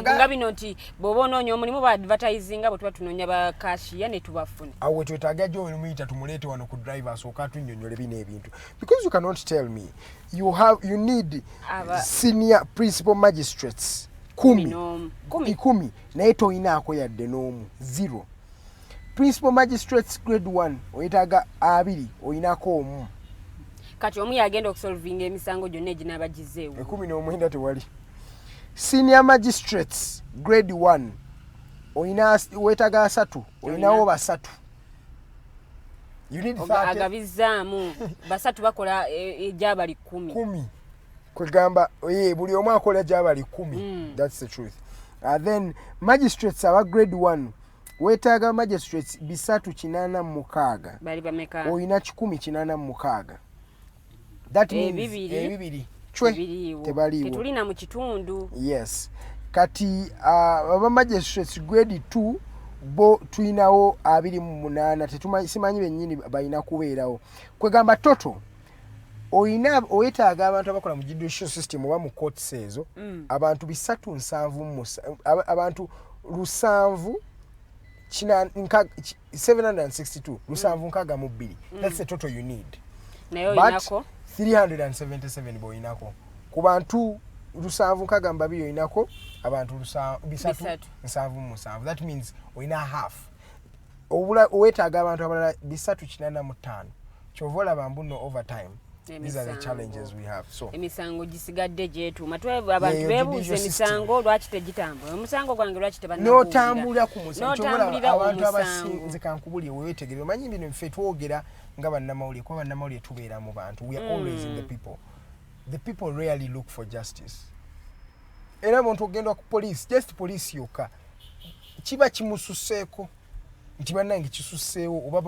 nga bino nti bw'oba onoonya omulimu ba advertising bwe tuba tunoonya bakashiya ne tubafuna awo twetaaga Joel Muyita tumuleete wano ku driver asooka atunnyonnyole bino ebintu because you cannot tell me you need senior principal magistrates 10 naye toyinaako yadde n'omu 0 principal magistrates grade 1 oyetaaga 2 oyinaako omu kati omu yagenda okusolvinga emisango gyonna eginaabagizeewo 19 tewali senior magistrates grade 1 oyina wetaaga 3 oyinawo 3 you need 30 agabizaamu 3 bakola egyabali 10 kwegamba buli omu akola gyabali 10 that's the truth then magistrates aba grade 1 wetaaga magistrates 386 bali bameka oyina 186 that means ebibiri tebaliiwo tetulina mu kitundu yes kati aba magistrates grade 2 bo tuyinawo 28 simanyi bennyini balina kubeerawo kwegamba total oyetaaga abantu abakola mu judicial system oba mu courts ezo abantu 370 abantu 762 762 that's the total you need nayo inako 377 boyinako ku bantu 762 oyinako abantu 377. That means oyina half. Owetaaga abantu abalala 385. Kyova olaba mbuno over time. These are the challenges we have. So emisango gisigadde jetu matwe abantu bebuuze emisango lwaki tegitambula omusango gwange lwaki tebanna notambula ku musango abantu abasinze kankubuli wewetegerera manyi bino ffe twogera nga bannamawulire kuba bannamawulire tubeera mu bantu. We are always in the people. The people rarely look for justice. Era muntu ogenda ku police, just police yoka kiba kimususeeko nti bannange kisuseewo oba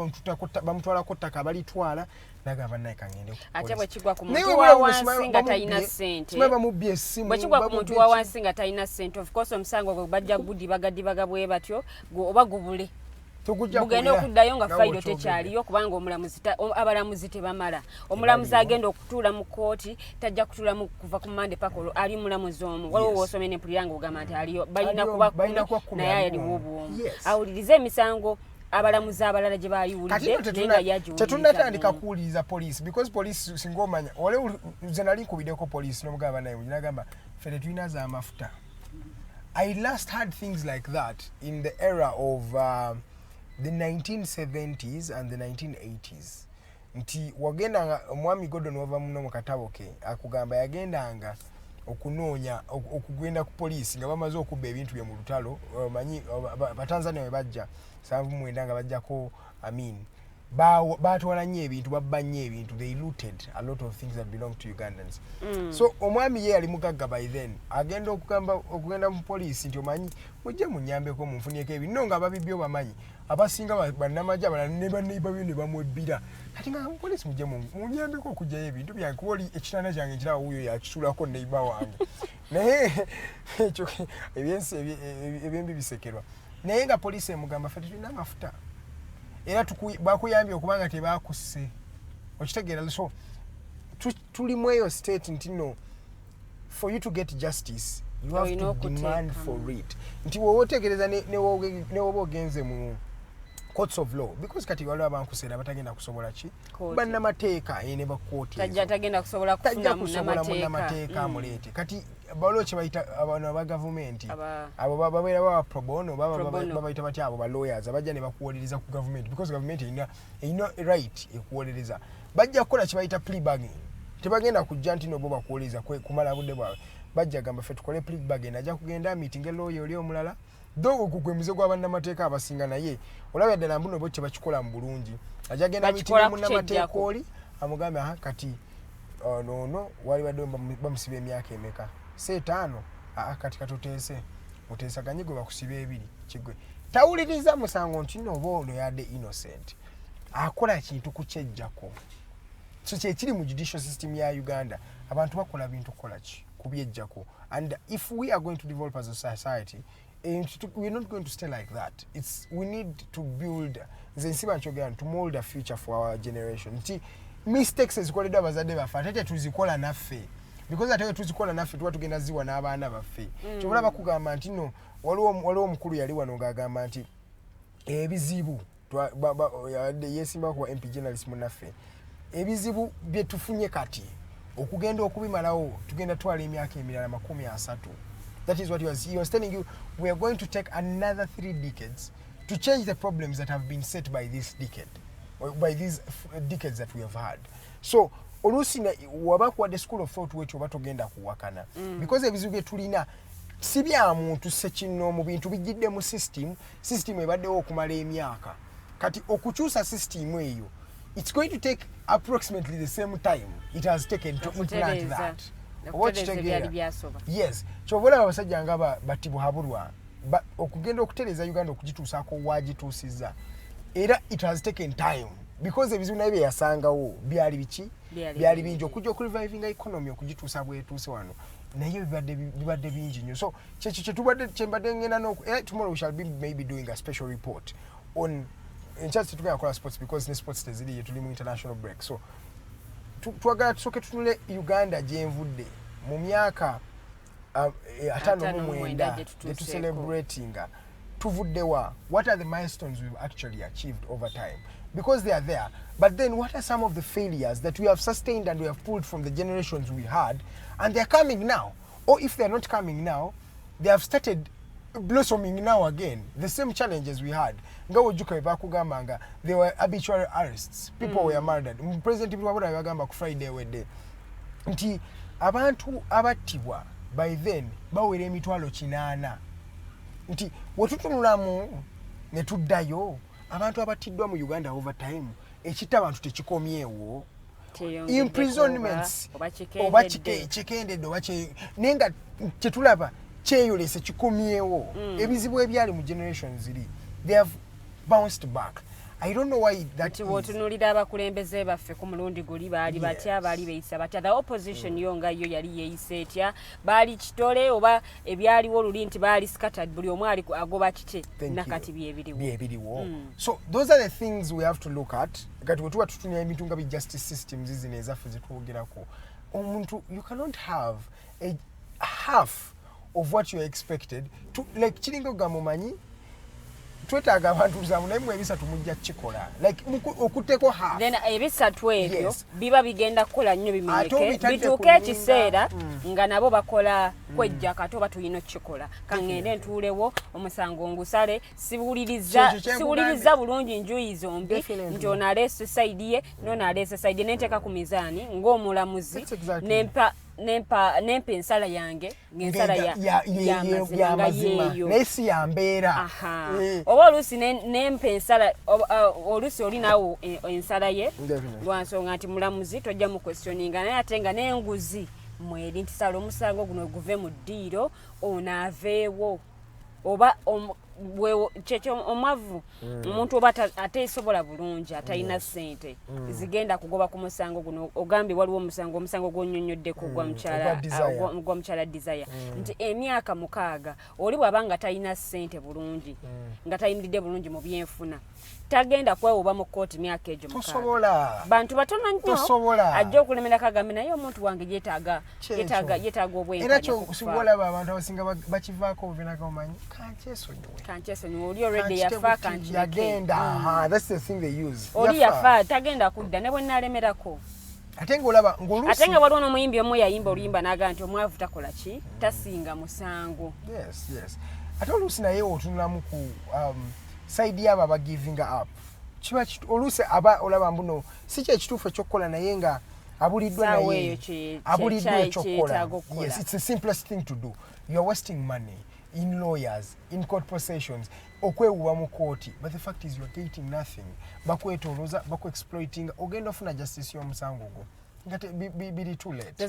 bamutwalako ttaka balitwala nagamba naye kangende ate bwe kigwa ku muntu wa wansi nga talina ssente bwe kigwa ku muntu wa wansi nga talina ssente of course omusango gwe bajja gudibaga bwe batyo oba gubule bugenda okuddayo nga fayiro tekyaliyo kubanga abalamuzi tebamala. Omulamuzi agenda okutuula mu kooti tajja kutuula kuva ku Monday paka ali mulamuzi omu waliwo woosomye ne Tulyahabwe ogamba nti aliyo balina kuba naye aliwo obwomu awulirize emisango abalamuzi abalala gye bayiwulidde nga yagiwuliriza. Tetunnatandika kuwuliriza police because police singa omanya nze nali nkubiddeko police n'omugamba naye nagamba ffe tetulina z'amafuta. I last had things like that in the era of the 1970s and the 1980s. Nti wagenda omwami Gordon wava muno mu katabo ke akugamba yagendanga okunoonya okugenda ku police nga bamaze okubba ebintu bye mu lutalo manyi Batanzania we bajja 79 nga bajjako batwala nnyo ebintu babba nnyo ebintu. They looted a lot of things that belong to Ugandans. So omwami ye yali mugagga by then agenda okugenda mu police nti omanyi mujje munyambeko munfunieko ebintu no nga ababibyo bamanyi abasinga bannamajja abalala ne bamwebbira kati nga mu police mujje munyambeko okugyayo ebintu byange kuba oli ekitanda kyange ekiraba wuyo yakisuulako neiba wange naye ekyo ebyensi ebyembi bisekerwa naye nga police emugamba ffe tetulina amafuta era bakuyambye okubanga tebakusse okitegeera. So tulimu eyo state nti no for you to get justice you have to demand for it nti wowe otegereza ne woba ogenze mu courts of law because kati waliwo abankuseera batagenda kusobola ki bannamateeka ne bakooti tagenda kusobola kufuna munnamateeka amuleete kati balo kye bayita abantu aba gavumenti abo babeera baba pro bono babayita batya abo ba lawyers abajja ne bakuwolereza ku government because government erina right ekuwolereza bajja kukola kye bayita plea bargain. Tebagenda kujja nti no bo bakuwolereza kumala budde bwawe bajja gamba ffe tukole plea bargain ajja kugenda meeting lawyer oli omulala dogo kugwe muze gwa bannamateeka abasinga naye olabya ddala mbuno bo kye bakikola mu bulungi ajja genda meeting munnamateeka oli amugambe kati no wali badde bamusiba emyaka emeka seetaano kati oteesaganye gwe bakusiba ebiri kigwe tawuliriza musango nti no ono yadde innocent akola kintu kukyejjako. So kyekiri mu judicial system ya Uganda abantu bakola bintu kola ki kubyejjako and if we are going to develop as a society we're not going to stay like that. We need to build to mold a future for our generation. Mistakes ezikoledde abazadde baffe ate tuzikola naffe because ate tuzikola naffe tuba tugenda ziwa n'abaana baffe. Kyobula bakugamba nti no waliwo omukulu yali wano ng'agamba nti ebizibu yesimba ku MP journalist munaffe ebizibu bye tufunye kati okugenda okubimalawo tugenda twala emyaka emirala 30. That is what he was telling you. We are going to take another 3 decades to change the problems that have been set by this decade, or by these decades that we have had. So, olusi wabakuwa the school of thought wetu batogenda kuwakana. Because ebizibu bye tulina si bya muntu sekino mu bintu bijidde mu system ebaddewo okumala emyaka. Kati okukyusa system eyo, it's going to take approximately the same time it has taken to implant that. Yes. Chobola abasajja nga batibuhabulwa okugenda okutereza Uganda okugituusako wagituusiza. Era it has taken time because ebizibu naye bye yasangawo byali biki byali bingi okujja okureviving economy okugituusa bwetuuse wano naye bibadde bingi nnyo. So kyembadde ngenda tomorrow we shall be maybe doing a special report on just tugenda kola sports because ne sports teziri tuli mu international break. So twagala tusooke tunule Uganda gyenvudde mu myaka 59 gye tu celebratinga tuvuddewa, what are the milestones we've actually achieved over time? Because they are there. But then what are some of the failures that we have sustained and we have pulled from the generations we had, and they're coming now? Or if they're not coming now, they have started blossoming now again. The same challenges we had. There were arbitrary arrests. People were murdered. President Friday Luwedde. Nti abantu abattibwa by then bawera emitwalo 8. Nti wetutunulamu ne tuddayo abantu abattiddwa mu Uganda over time ekita abantu tekikomyewo. Imprisonments oba kikendedde oba nenga kyetulaba kyeyolese kikomyewo. Ebizibu ebyali mu generations ziri, they have bounced back. I don't know why that is. Wotunulira abakulembeze baffe ku mulundi guli baali batya baali beeyisa batya. The opposition yonga yo yali yeeyise etya baali kitole oba ebyaliwo oluli nti baali scattered buli omu ali agoba kite nakati byebiriwo. So those are the things we have to look at. Kati wetuba tutunya emintu nga justice systems zino ezaffe zetwogerako. Omuntu, you cannot have a half of what you are expected to, like kiringo gamumanyi twetaaga abantu zamu naye mu ebisatu mujja kikola like okutteko half. Then ebisatu ebyo biba bigenda kukola nnyo bimenyeke bituuke ekiseera nga nabo bakola kwejja kati oba tulina kikola kangende ntuulewo omusango ngusale siwuliriza bulungi njuyi zombi nti ono aleese sayidi ye nono aleese sayidi nenteeka ku mizaani ng'omulamuzi nempa ensala yange ng'ensala y'amazima yeeyo n'esi ya mbeera. Oba oluusi nempa ensala oluusi oli naawo ensala ye lwansonga nti mulamuzi tojja mu questioninga naye ate nga n'enguzi mweri nti sala omusango guno guve mu ddiiro ono aveewo oba kyekyo omwavu omuntu oba ateesobola bulungi atalina ssente zigenda kugoba ku musango guno ogambye waliwo omusango gw'onnyonnyoddeko gwa mukyala Desire nti emyaka 6 oli bw'aba nga talina ssente bulungi nga tayimiridde bulungi mu byenfuna tagenda kwewoba mu kkooti myaka egyo 6 bantu batono nnyo ajja okulemera kagambe naye omuntu wange yeetaaga obwenkanya era kyokusobola abantu abasinga bakivaako obuvenaka omanyi kankyesonyiwe oli already yafa yagenda. That's the thing they use. Oli yafa tagenda kudda ne bwe nalemerako ate ng'olaba ng'oluusi ate nga waliwo n'omuyimbi omu yayimba oluyimba n'agamba nti omwavu takola ki tasinga musango. Yes. Ate oluusi naye otunulamu ku side y'abo aba giving up kiba oluusi aba olaba mbuno si kyekituufu ekyokukola naye nga abuliddwa naye abuliddwa ekyokukola. Yes, it's the simplest thing to do. You are wasting money in lawyers, in court processions, okwewuba mu kooti, but the fact is you are getting nothing. Bakwetoloza, exploiting, ogenda ofuna justice y'omusango gwo. Ngate biri too late.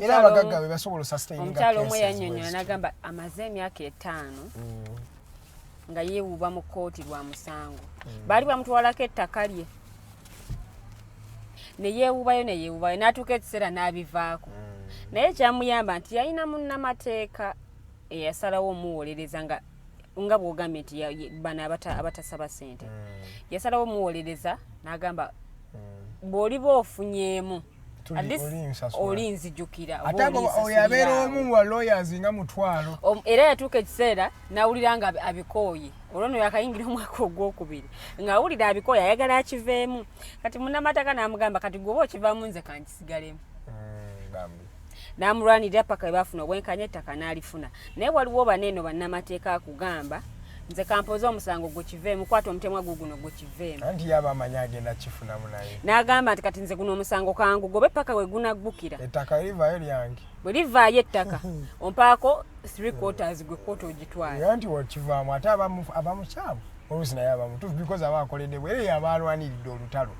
Era abagagga be basobola sustaining cases. Omukyalo omwe yannyonnyola n'agamba amaze emyaka 5 nga yeewuba mu kooti lwa musango. Baali bamutwalako ettaka lye. Ne yeewubayo n'atuuka ekiseera n'abivaako. Naye kyamuyamba nti yalina munnamateeka eyasalawo omuwolereza nga bw'ogambye nti bano abatasaba ssente. Yasalawo omuwolereza n'agamba bw'oliba ofunyeemu olinzijukira ate oyo abeera omu wa lawyers nga mutwalo. Era yatuuka ekiseera n'awulira nga abikooye olwo no yakayingira omwaka ogwokubiri ng'awulira abikooye ayagala akiveemu kati munnamateeka n'amugamba kati gwe oba okivaamu nze kankisigalemu. N'amulwanirira paka bafuna obwenkanya ettaka n'alifuna. Naye waliwo baneeno bannamateeka akugamba nze kampoza omusango gwe kiveemu kwata omutemwa guno gwe kiveemu. Anti yaba amanyi agenda kifunamu naye. N'agamba nti kati nze guno omusango kangu gobe paka we gunaggukira. Ettaka livaayo lyange. Bwe livaayo ettaka ompaako 3/4 gwe kkooti ogitwala. Anti wakivaamu ate abamukyamu oluusi naye abamutuufu because aba akoledde bwe era yaba alwaniridde olutalo.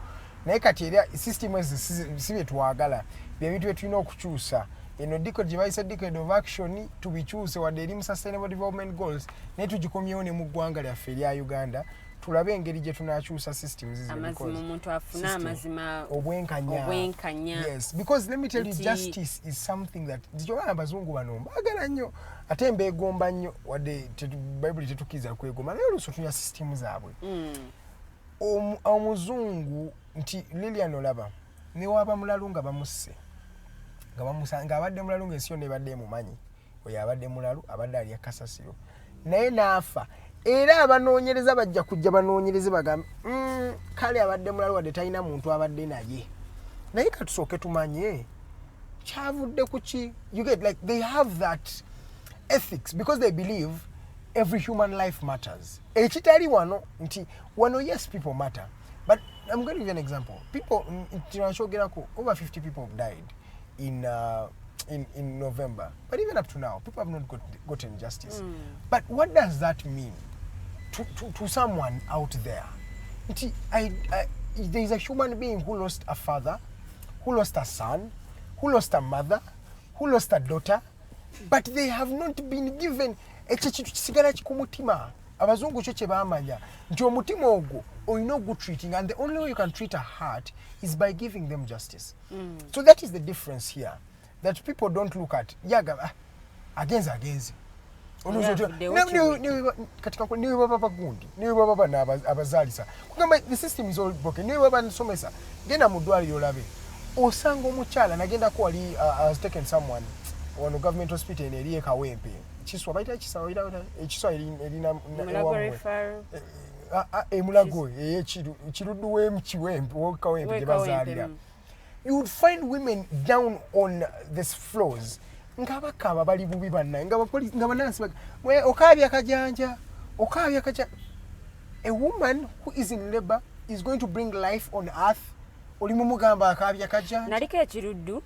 Naye kati era system ezo si bye twagala bye bintu bye tulina okukyusa. Decade gye bayise decade of action tubikyuse wadde eri mu sustainable development goals naye tugikomyewo ne mu ggwanga lyaffe erya Uganda tulabe engeri gye tunaakyusa systems zino. Amazima omuntu afuna amazima obwenkanya. Yes, because let me tell you justice is something that zikyobana abazungu bano baagala nnyo ate mbeegomba nnyo wadde Bible tetukkiza kwegomba naye oluusi otunya system zaabwe. Omuzungu nti Lilian olaba ne waba mulalu nga bamusse nga abadde mulalu ng'ensi yonna ebadde emumanyi oyo abadde mulalu abadde ali akasasiro naye n'afa era abanoonyereza bajja kujja banoonyereze bagambe kale abadde mulala wadde talina muntu abadde naye katusooke tumanye kyavudde ku ki. You get like they have that ethics because they believe every human life matters. Ekitali wano nti wano yes people matter, but I'm going to give you an example. People over 50 people have died in November, but even up to now people have not gotten justice. But what does that mean to someone out there? There is a human being who lost a father, who lost a son, who lost a mother, who lost a daughter, but they have not been given kisigala kikumutima. Abazungu kyo kye baamanya nti omutima ogwo olina good treating, and the only way you can treat a heart is by giving them justice. So that is the difference here, that people don't look at yaga agenzi niwe baba gundi niwe baba abazalisa kugamba the system is all broken. Niwe baba nsomesa genda mu ddwaliro olabe osanga omukyala nagenda ko wali has taken someone on a government hospital eri ekawempe kiswa baita ekiswa erina emulago ekiruddu w'ekiwempe w'ekawempe gye bazaalira. You would find women down on these floors ngabakaba bali bubi banna nga banansi okaabya kajanja. A woman who is in labor is going to bring life on earth. Oli mumugamba akaabya kajanja naliko ekiruddu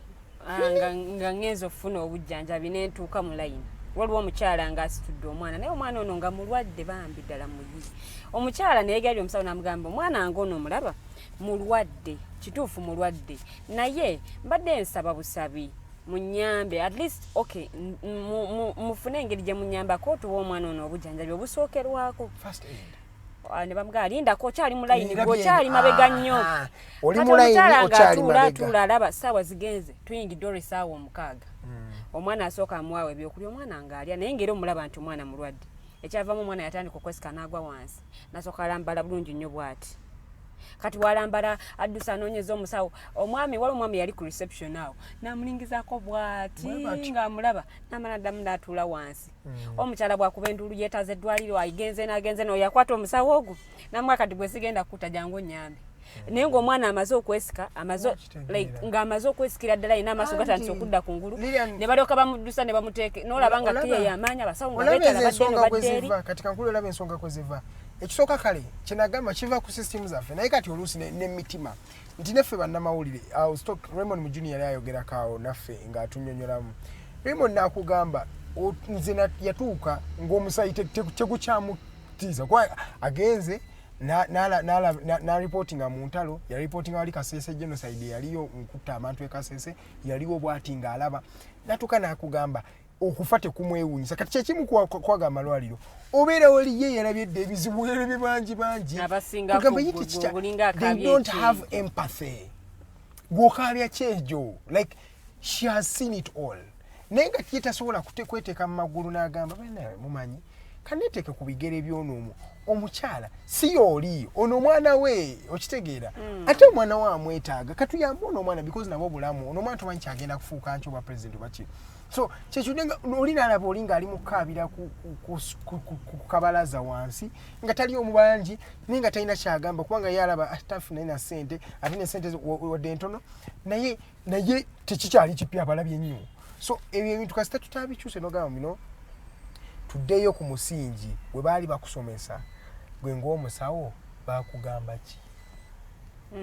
nga ngenza okufuna obujjanjabi n'entuuka mu layini. Waliwo omukyala ng'asitudde omwana naye omwana ono nga mulwadde bambi ddala muyizi. Omukyala neyegalya omusawo n'amugamba omwana ngono omulaba mulwadde, kituufu mulwadde, naye mbadde nsaba busabi munyambe at least okay mufune engeri gye munyambako otuwa omwana ono obujjanjabi obusookerwako first aid. Ne bamugamba lindako okyali mu layini gwokyali mabega nnyo. Oli mu layini okyali mabega. Tuula alaba ssaawa zigenze tuyingidde olw'essaawa 6. Omwana asooka amuwaawa ebyokulya omwana ng'alya naye ngeri omulaba nti omwana mulwadde. Ekyavamu omwana yatandika okwesika n'agwa wansi n'asooka alambala bulungi nnyo bw'ati. Kati walambala addusa anoonyeza omusawo omwami wali omwami yali ku reception awo n'amulingizaako bw'ati ng'amulaba n'amala ddamu n'atuula wansi. Omukyala bw'akuba enduulu yeetaza eddwaliro ayigenze n'agenze n'oyo yakwata omusawo ogwo n'amuwa kati bwe sigenda kutta jangu onnyambe. Naye ng'omwana amaze okwesika ng'amaze okwesikira ddala yina amaaso gatandise okudda ku ngulu ne balyoka bamuddusa ne bamuteeke n'olaba nga tuye y'amaanyi abasawo nga beetalabadde no badde eri. Kati kankulu olaba ensonga kwe ziva. Ekisooka kale kyenagamba kiva ku system zaffe naye kati oluusi n'emitima nti naffe bannamawulire Raymond Mujuni yali ayogerako awo naffe ng'atunnyonnyolamu. Raymond n'akugamba nze yatuuka ng'omusayi tegukyamutiisa kuba agenze na reporting mu ntalo ya reporting wali Kasese genocide yaliyo nkutta abantu ekasese yaliwo bwati ng'alaba natuka n'akugamba okufa tekumwewuunyisa kati kyekimu kwaga amalwaliro obeera wali ye yalabyedde ebizibu ebyo bangi abasinga they don't have empathy. Gw'okaabya kyejo like she has seen it all naye nga tiyetasobola kweteeka mu magulu n'agamba banawe mumanyi kaneteeke ku bigere by'onoomu omukyala si yooli ono mwana we okitegeera ate omwana we amwetaaga katuyambe ono omwana because nabo bulamu ono omwana tomanyi kyagenda kufuuka nki oba president baki. So kyekyo oli n'alaba oli ng'ali mu kukaabira ku kabalaza wansi nga tali omubangi naye nga talina kyagamba kubanga yalaba atafuna na ssente ate ne ssente wadde ntono naye tekikyali kipya abalabye nnyo. So ebyo ebintu kasita tutabikyuse n'ogamba bino tuddeyo ku musingi bwe baali bakusomesa gwe ng'omusawo bakugamba ki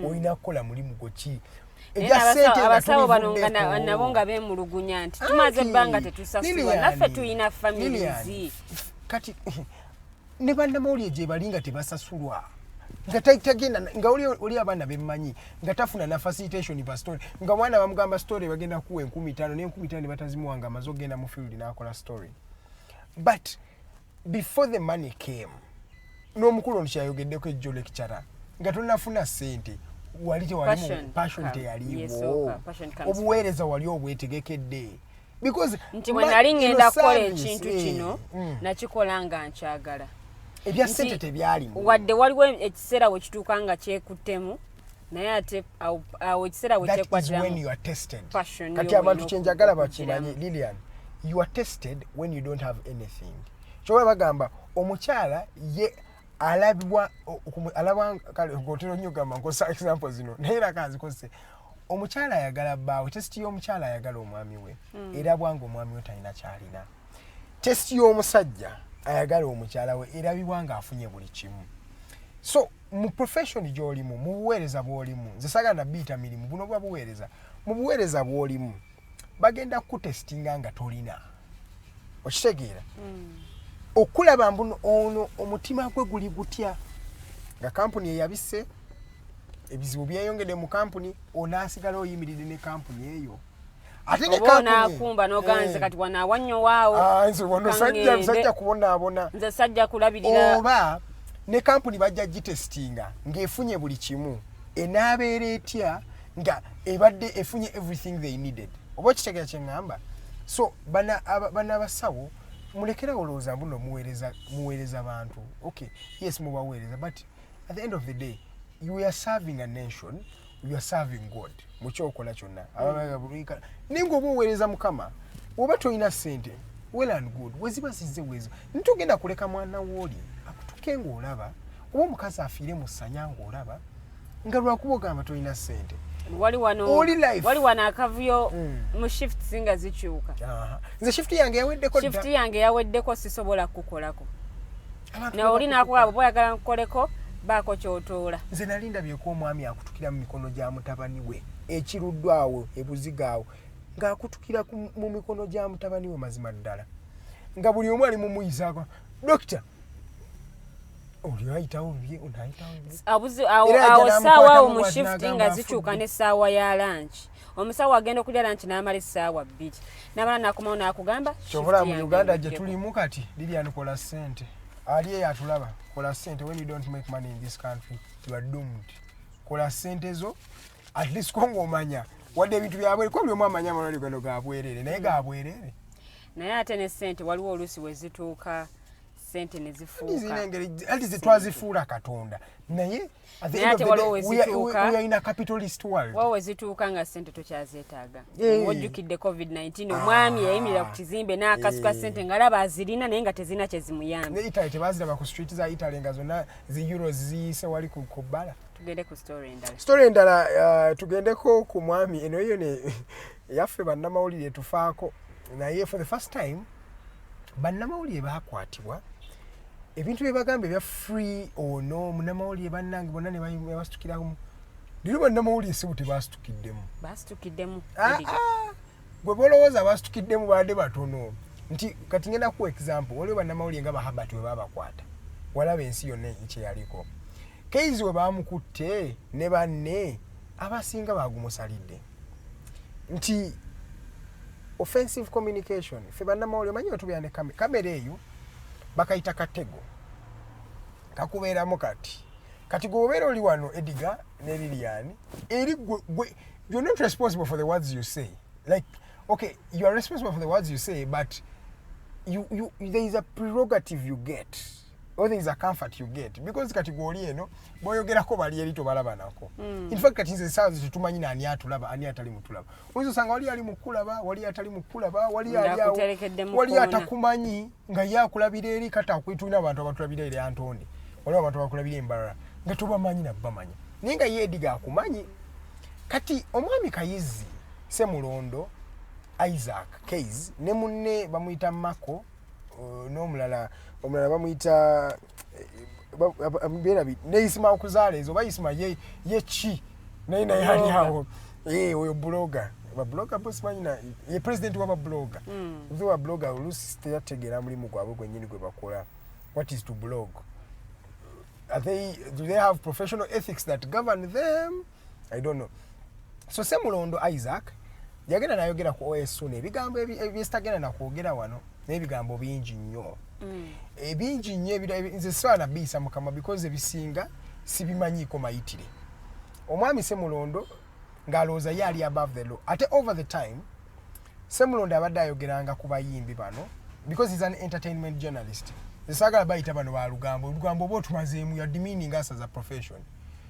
olina kukola mulimu gwo ki. Abasawo bano nabo nga beemulugunya nti tumaze ebbanga tetusasula naffe tuyina families kati ne bannamawulire gye bali nga tebasasulwa nga tagenda nga oli abaana bemmanyi nga tafuna na facilitation pa story nga mwana bamugamba story bagenda kuwa 15,000 ne 15,000 ne batazimuwanga amaze ogenda mu field n'akola story. But before the money came n'omukulu ono kyayogeddeko ejjo lecturer nga tonafuna ssente wali tewalimu passion teyaliwo obuweereza wali obwetegekedde because nti bwe nali ngenda kukola ekintu kino nakikola nga nkyagala ebya ssente tebyalimu wadde waliwo ekiseera we kituuka nga kyekuttemu naye ate awo ekiseera we kyekwaddiramu when you are tested kati abantu kyenjagala bakimanye Lilian you are tested when you don't have anything. Kyoba bagamba omukyala ye alabwa kale ngotero nnyo gamba nkosa example zino naye era kanzikozese omukyala ayagala bbaawe testi y'omukyala ayagala omwami we era bwanga omwami we talina kyalina testi y'omusajja ayagala omukyala we erabibwa ng'afunye buli kimu so mu profession gy'olimu mu buweereza bw'olimu nze sagala nabiyita mirimu buno bwa buweereza mu buweereza bw'olimu bagenda kutestinga nga tolina okitegeera okulaba mbuno ono omutima gwe guli gutya nga kampuni eyabise ebizibu byeyongedde mu kampuni onaasigala oyimiridde ne kampuni eyo ate ne kampuni naakumba n'oganze kati wanaawannyo waawo nze wano sajja kubonaabona nze sajja kulabirira oba ne kampuni bajja gitestinga ng'efunye buli kimu enaabeera etya nga ebadde efunye everything they needed oba okitegeera kye ŋŋamba so bana abasawo mulekera olowooza mbuno muweereza bantu okay yes mubaweereza but at the end of the day you are serving a nation you are serving God mukyokola kyonna ababulika ninga oba oweereza mukama oba tolina ssente well and good weziba zizze wezo ntugenda kuleka mwana wooli akutuke ng'olaba oba omukazi afiire mu ssanya ng'olaba nga lwakuba ogamba tolina ssente wali wano akavuyo mu shift zinga zikyuka nze shift yange yaweddeko sisobola kukolako nawe oli nakuba bwe oyagala nkukoleko baako kyotoola nze nali ndabyeko omwami akutukira mu mikono gya mutabani we ekiruddwawo ebuzigaawo ng'akutukira mu mikono gya mutabani we mazima ddala nga buli omu ali mumuyizaako dokita awo saawa awo mu shift nga zikyuka n'essaawa ya lanchi omusawo agenda okulya lanchi n'amala essaawa 2 n'amala nakomawo n'akugamba kyobula mu Uganda gye tulimu kati Lilian kola ssente ali eyo atulaba kola ssente when you don't make money in this country you are doomed kola ssente zo at least kongo omanya wadde ebintu byabwe ko buli omu amanya amalwaliro gano gaabwerere naye gaabwerere naye ate ne ssente waliwo oluusi we zituuka sente ne zifuuka ati zetwazifuula katonda naye we in a capitalist world wawe zituuka nga sente tokyazeetaaga wojjukidde covid-19 omwami yayimirira ku kizimbe n'akasuka sente ngalaba azirina naye nga tezina kye zimuyambe ne Italy tebaziraba ku street za Italy nga zonna zi euros ziyise wali ku bbala tugende ku story endala tugendeko ku mwami eno yo ne yaffe bannamawulire tufaako naye for the first time bannamawulire baakwatibwa ebintu bye bagamba ebya free ono munnamawulire bannange bonna ne bastukiramu lero bannamawulire si buti basitukiddemu gwe bolowooza basitukiddemu baadde batono nti kati ngenda ku example waliwo bannamawulire nga bahabati we babakwata walaba ensi yonna ekye yaliko keizi we baamukutte ne banne abasinga baagumusalidde nti offensive communication fe bannamawulire manyi wetubyane kamera eyo bakayita katego kakubeeramu kati gwe obeera oli wano Edgar ne Lilian eri gwe you're not responsible for the words you say like okay you are responsible for the words you say but there is a prerogative you get or there is a comfort you get because kati gwe oli eno boyogerako bali eri tobalaba nako in fact kati nze saazi tetumanyi nani atulaba ani atali mutulaba oyinza osanga wali ali mukulaba wali atali mukulaba wali atakumanyi nga yakulabira eri kati akwitulina abantu abatulabira eri Antonde waliwo abantu abakulabira Embeera nga tobamanyi nabbamanyi naye nga ye Edgar akumanyi kati omwami Kayizi Semulondo Isaac Case ne munne bamuyita Mako n'omulala bamuyita Embeera ne Isima okuzaala ezo bayisima ye chi naye yali awo oyo blogger blogger boss manyina ye president wa blogger wa blogger olusi teyategeera mulimu gwabwe gwennyini gwe bakola what is to blog do they have professional ethics that govern them I don't know so Semulondo Isaac yagenda nayogera ku OSU ebigambo ebyestagenda nakwogera wano n'ebigambo bingi nnyo ebingi nnyo nze swana bisa mukama because ebisinga sibimanyiiko mayitire omwami Semulondo ng'alowooza ye ali above the law ate over the time Semulondo abadde ayogeranga ku bayimbi bano because he's an entertainment journalist esaagala bayita bano ba lugambo oba otumazeemu ya demeaning us as a profession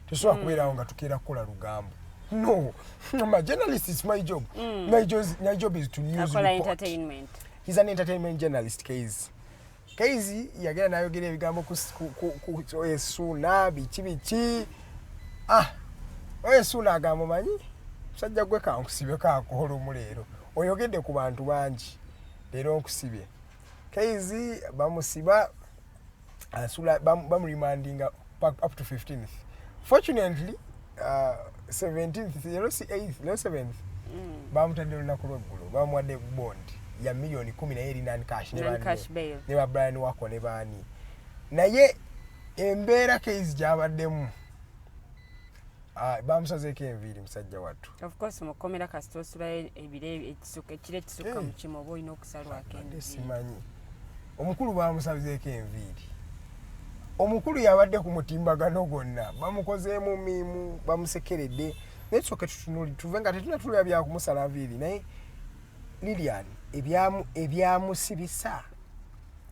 tesobola kubeerawo nga tukeera kukola lugambo no I'm a journalist it's my job my job is to news report entertainment he's an entertainment journalist case Keizi yagenda nayogera ebigambo ku Esuna biki Esuna agamba manyi musajja gwe kankusibye kakola omuleero oyogedde ku bantu bangi leero nkusibye Keizi bamusiba asula bamuremandinga up to 15th. Fortunately 17th lero si 8th lero 7th bamutadde olunaku lw'eggulu bamuwadde bond ya milioni 10 cash bail ne ba Brian wako ne baani naye embeera Keizi gyabaddemu bamusazeeko enviiri musajja wattu. Of course mukomera kasito osula ebire ekire kisuka mu kimo oba olina okusalwako enviiri. Simanyi omukulu bamusazeeko enviiri. Omukulu yabadde ku mutimbagano gwonna bamukozeemu miimu bamusekeredde naye tusooke tutunuli tuve nga tetunatulira bya kumusala nviiri naye Lilian ebyamusibisa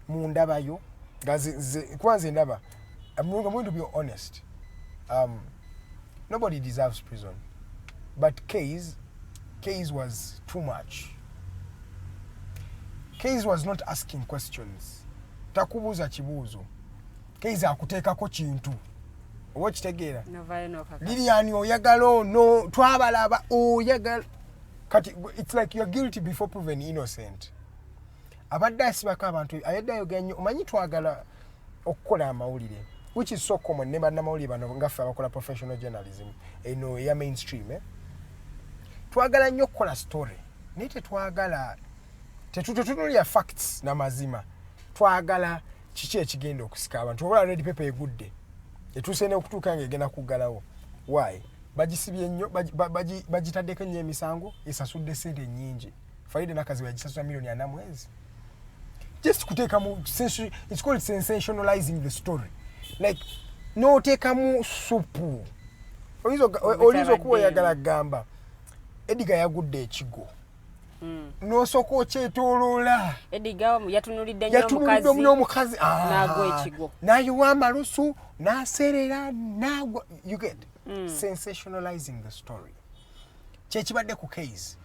mu ndabayo kwanza endaba I'm going to be honest. Nobody deserves prison. But case was too much. Case was not asking questions. Takubuza kibuuzo. Case akuteekako kintu. Oba kitegeera? Lilian oyagala no twabalaba oyagala. Kati it's like you're guilty before proven innocent. Abadde asibako abantu ayadde ayogera nnyo omanyi twagala okukola amawulire. Which is so common ne bannamawulire bano ngaffe abakola professional journalism eno ya mainstream twagala nnyo okukola story naye tetwagala tetutunulira facts n'amazima twagala kiki ekigenda okusika abantu oba red paper egudde etuuse ne okutuuka ng'egenda kuggalawo why bagisibye nnyo bagitaddeko nnyo emisango esasudde sente nnyingi faida nakazi bagisasula milioni 4 mwezi just kuteeka mu it's called sensationalizing the story. Like no tekamu supu olizo kuwa yagala gamba Edgar yagudde ekigo no soko kyetolola Edgar yatunulidde nnyo omukazi nagwe ekigo nayiwamba lusu naserera nagwa you get sensationalizing the story kyekibadde ku case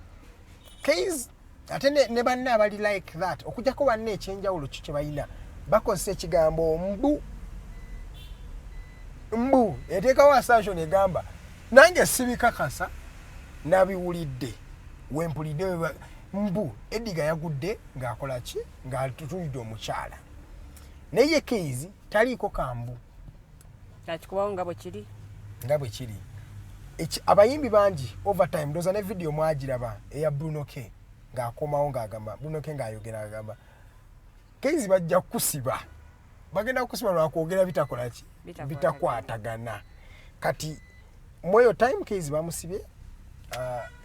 ate ne banna abali like that okujjako banne ekyenjawulo kye bayina bakozesa ekigambo mbu eteekawo assumption egamba nange sibikakasa nabiwulidde wempulidde mbu Edgar yagudde ng'akola ki ng'atutulidde omukyala naye Keizi taliiko kambu kakikubawo nga bwe kiri abayimbi bangi overtime ndoza ne video mwagiraba eya Bruno K ng'akomawo ng'agamba Bruno K ng'ayogera agamba Keizi bajja kusiba bagenda kusiba lwakwogera bitakola ki bitakwatagana kati mweyo time Keizi bamusibye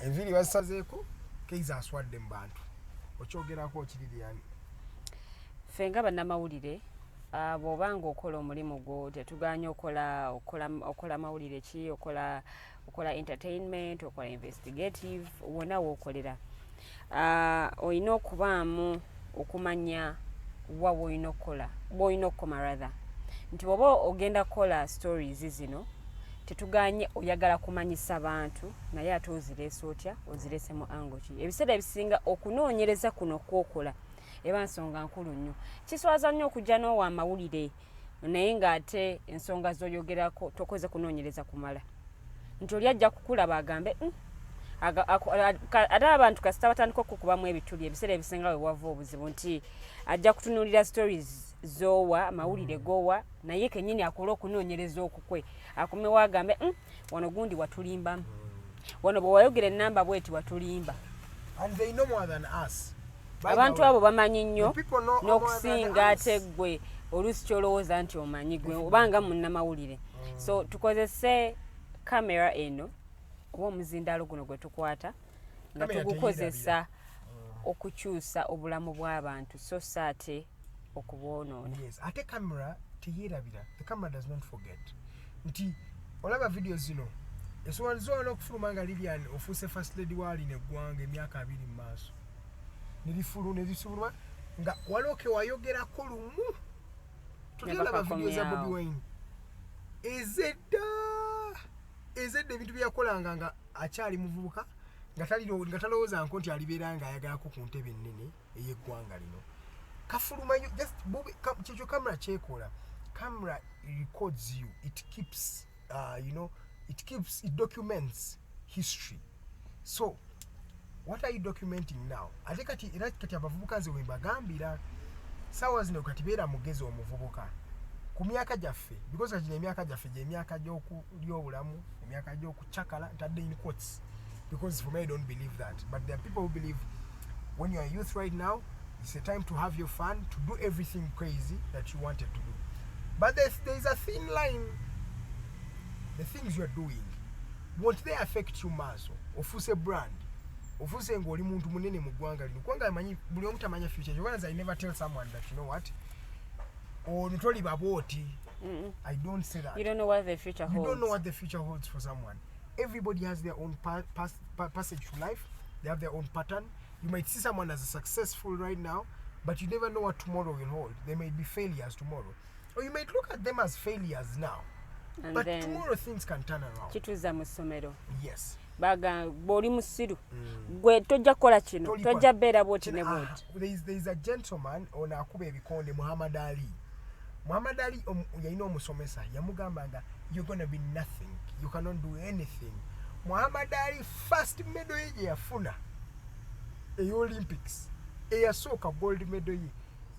enviiri basazeeko Keizi aswadde mu bantu okyogerako okiririani ffe nga bannamawulire bw'obanga okola omulimu gwo tetuganya okola mawulire ki okola entertainment okola investigative wonna wookolera olina okubaamu okumanya wa bw'olina okukoma rather nti bw'oba ogenda kukola stories zino tetuganye oyagala kumanyisa bantu naye ate ozireese otya ozireese mu ango ki ebiseera ebisinga okunoonyereza kuno kwokola eba nsonga nkulu nnyo kiswaza nnyo okujja n'owa amawulire naye ng'ate ensonga z'oyogerako tokoze kunoonyereza kumala nti oli ajja kukulaba agambe ate abantu kasita batandika okukubamu ebituli ebiseera ebisinga we wava obuzibu nti ajja kutunuulira stories zowa amawulire gowa naye kennyini akola okunoonyereza okukwe akomewo agambe wano gundi watulimbamu wano bwe wayogera ennamba bweti watulimba abantu abo bamanyi nnyo n'okusinga ate ggwe oluusi kyolowooza nti omanyi gwe obanga munnamawulire so tukozese kamera eno oba omuzindaalo guno gwe tukwata nga tugukozesa okukyusa obulamu bw'abantu so saate okubwonoona. Yes, ate camera teyerabira. The camera does not forget. Nti olaba video zino esobanyiza okufuluma nga Lilian ofuuse first lady wali ne ggwanga emyaka 2 mu maaso nebifuluma nga waloke wayogerako lumu tulaba video za Bobi Wine ezedda ebintu byakolanga nga akyali muvubuka nga talowooza nti alibeera nga ayagalako ku ntebe ennene ey'eggwanga lino kafuluma just chicho camera chekola. Camera records you. It keeps it documents history. So what are you documenting now? Ate kati abavubuka nze wembagambira sawa zino kati beera mugezi omuvubuka ku myaka gyaffe because kati emyaka gyaffe gye emyaka gy'obulamu emyaka gy'okucakala ntadde in quotes because for me I don't believe that, but there are people who believe when you are a youth right now it's a time to have your fun, to do everything crazy that you wanted to do, but there's a thin line. The things you are doing, won't they affect you maso ofuse brand ofuse ngoli muntu munene mu ggwanga lino kwanga amanyi buli omuntu amanya future. I never tell someone that you know what or notoli baboti. I don't say that. You don't know what the future holds. You don't know what the future holds for someone. Everybody has their own passage to life. They have their own pattern. You might see someone as successful right now, but you never know what tomorrow will hold. They may be failures tomorrow, or you might look at them as failures now. And but tomorrow things can turn around. Kituza mu ssomero. Yes. Baga boli musiru. Gwe tojja kola kino. Tojja beera boti ne boti. There is a gentleman on akuba ebikonde Muhammad Ali. Muhammad Ali yalina omusomesa yamugambanga you're going to be nothing. You cannot do anything. Muhammad Ali first medal ye yafuna Olympics. Eyasooka gold medal ye.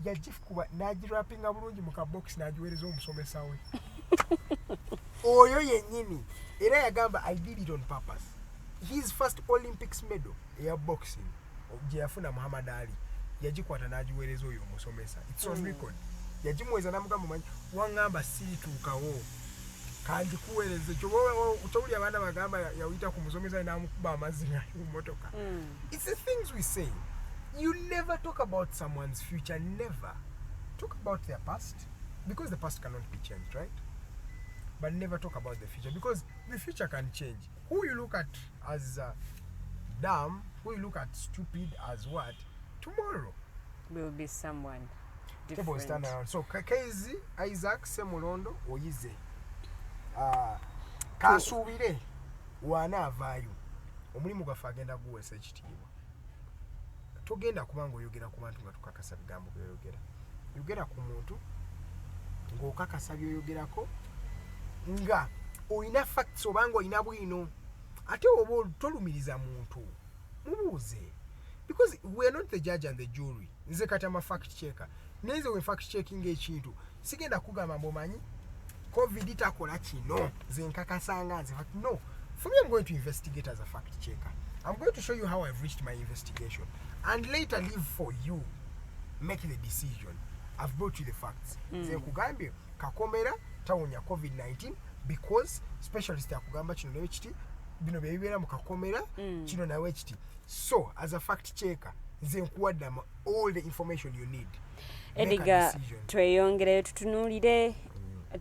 Yagifkuba n'agirapinga bulungi mu kabox n'agiweereza omusomesa we. Oyo yennyini era yagamba I did it on purpose. His first Olympics medal eya boxing gye yafuna Muhammad Ali yagikwata n'agiweereza oyo omusomesa. It's on record. Yagimuweza n'amugamba manyi wangamba sirituukawo kangikuweereze towuli abaana bagamba yawita ku musomesa n'amukuba amazzi mu motoka. It's the things we say. You never talk about someone's future. Never talk about their past because the past cannot be changed, right? But never talk about the future because the future can change. Who you look at as dumb, who you look at stupid as what, tomorrow will be someone different. Stand around. So Kakezi Isaac Semulondo oyize kasuubire wana avaayo omulimu gwaffe agenda guweesa ekitiibwa. Togenda kubanga oyogera ku bantu nga tukakasa bigambo byoyogera. Yogera ku muntu ng'okakasa byoyogerako nga oyina facts obanga oyina bwino ate oba tolumiriza muntu mubuuze because we are not the judge and the jury. Nze kati ama fact checker neze we fact checking ekintu sigenda kugamba mbomanyi COVID takola kino nze nkakasanga nze no. For me, I'm going to investigate as a fact checker. I'm going to show you how I've reached my investigation and later leave for you make the decision. I've brought you the facts. Nze nkugambye kakomera tawonya COVID-19 because specialist yakugamba kino nawe kiti bino byebibeera mu kakomera kino nawe kiti. So as a fact checker nze nkuwadde all the information you need. Edgar tweyongere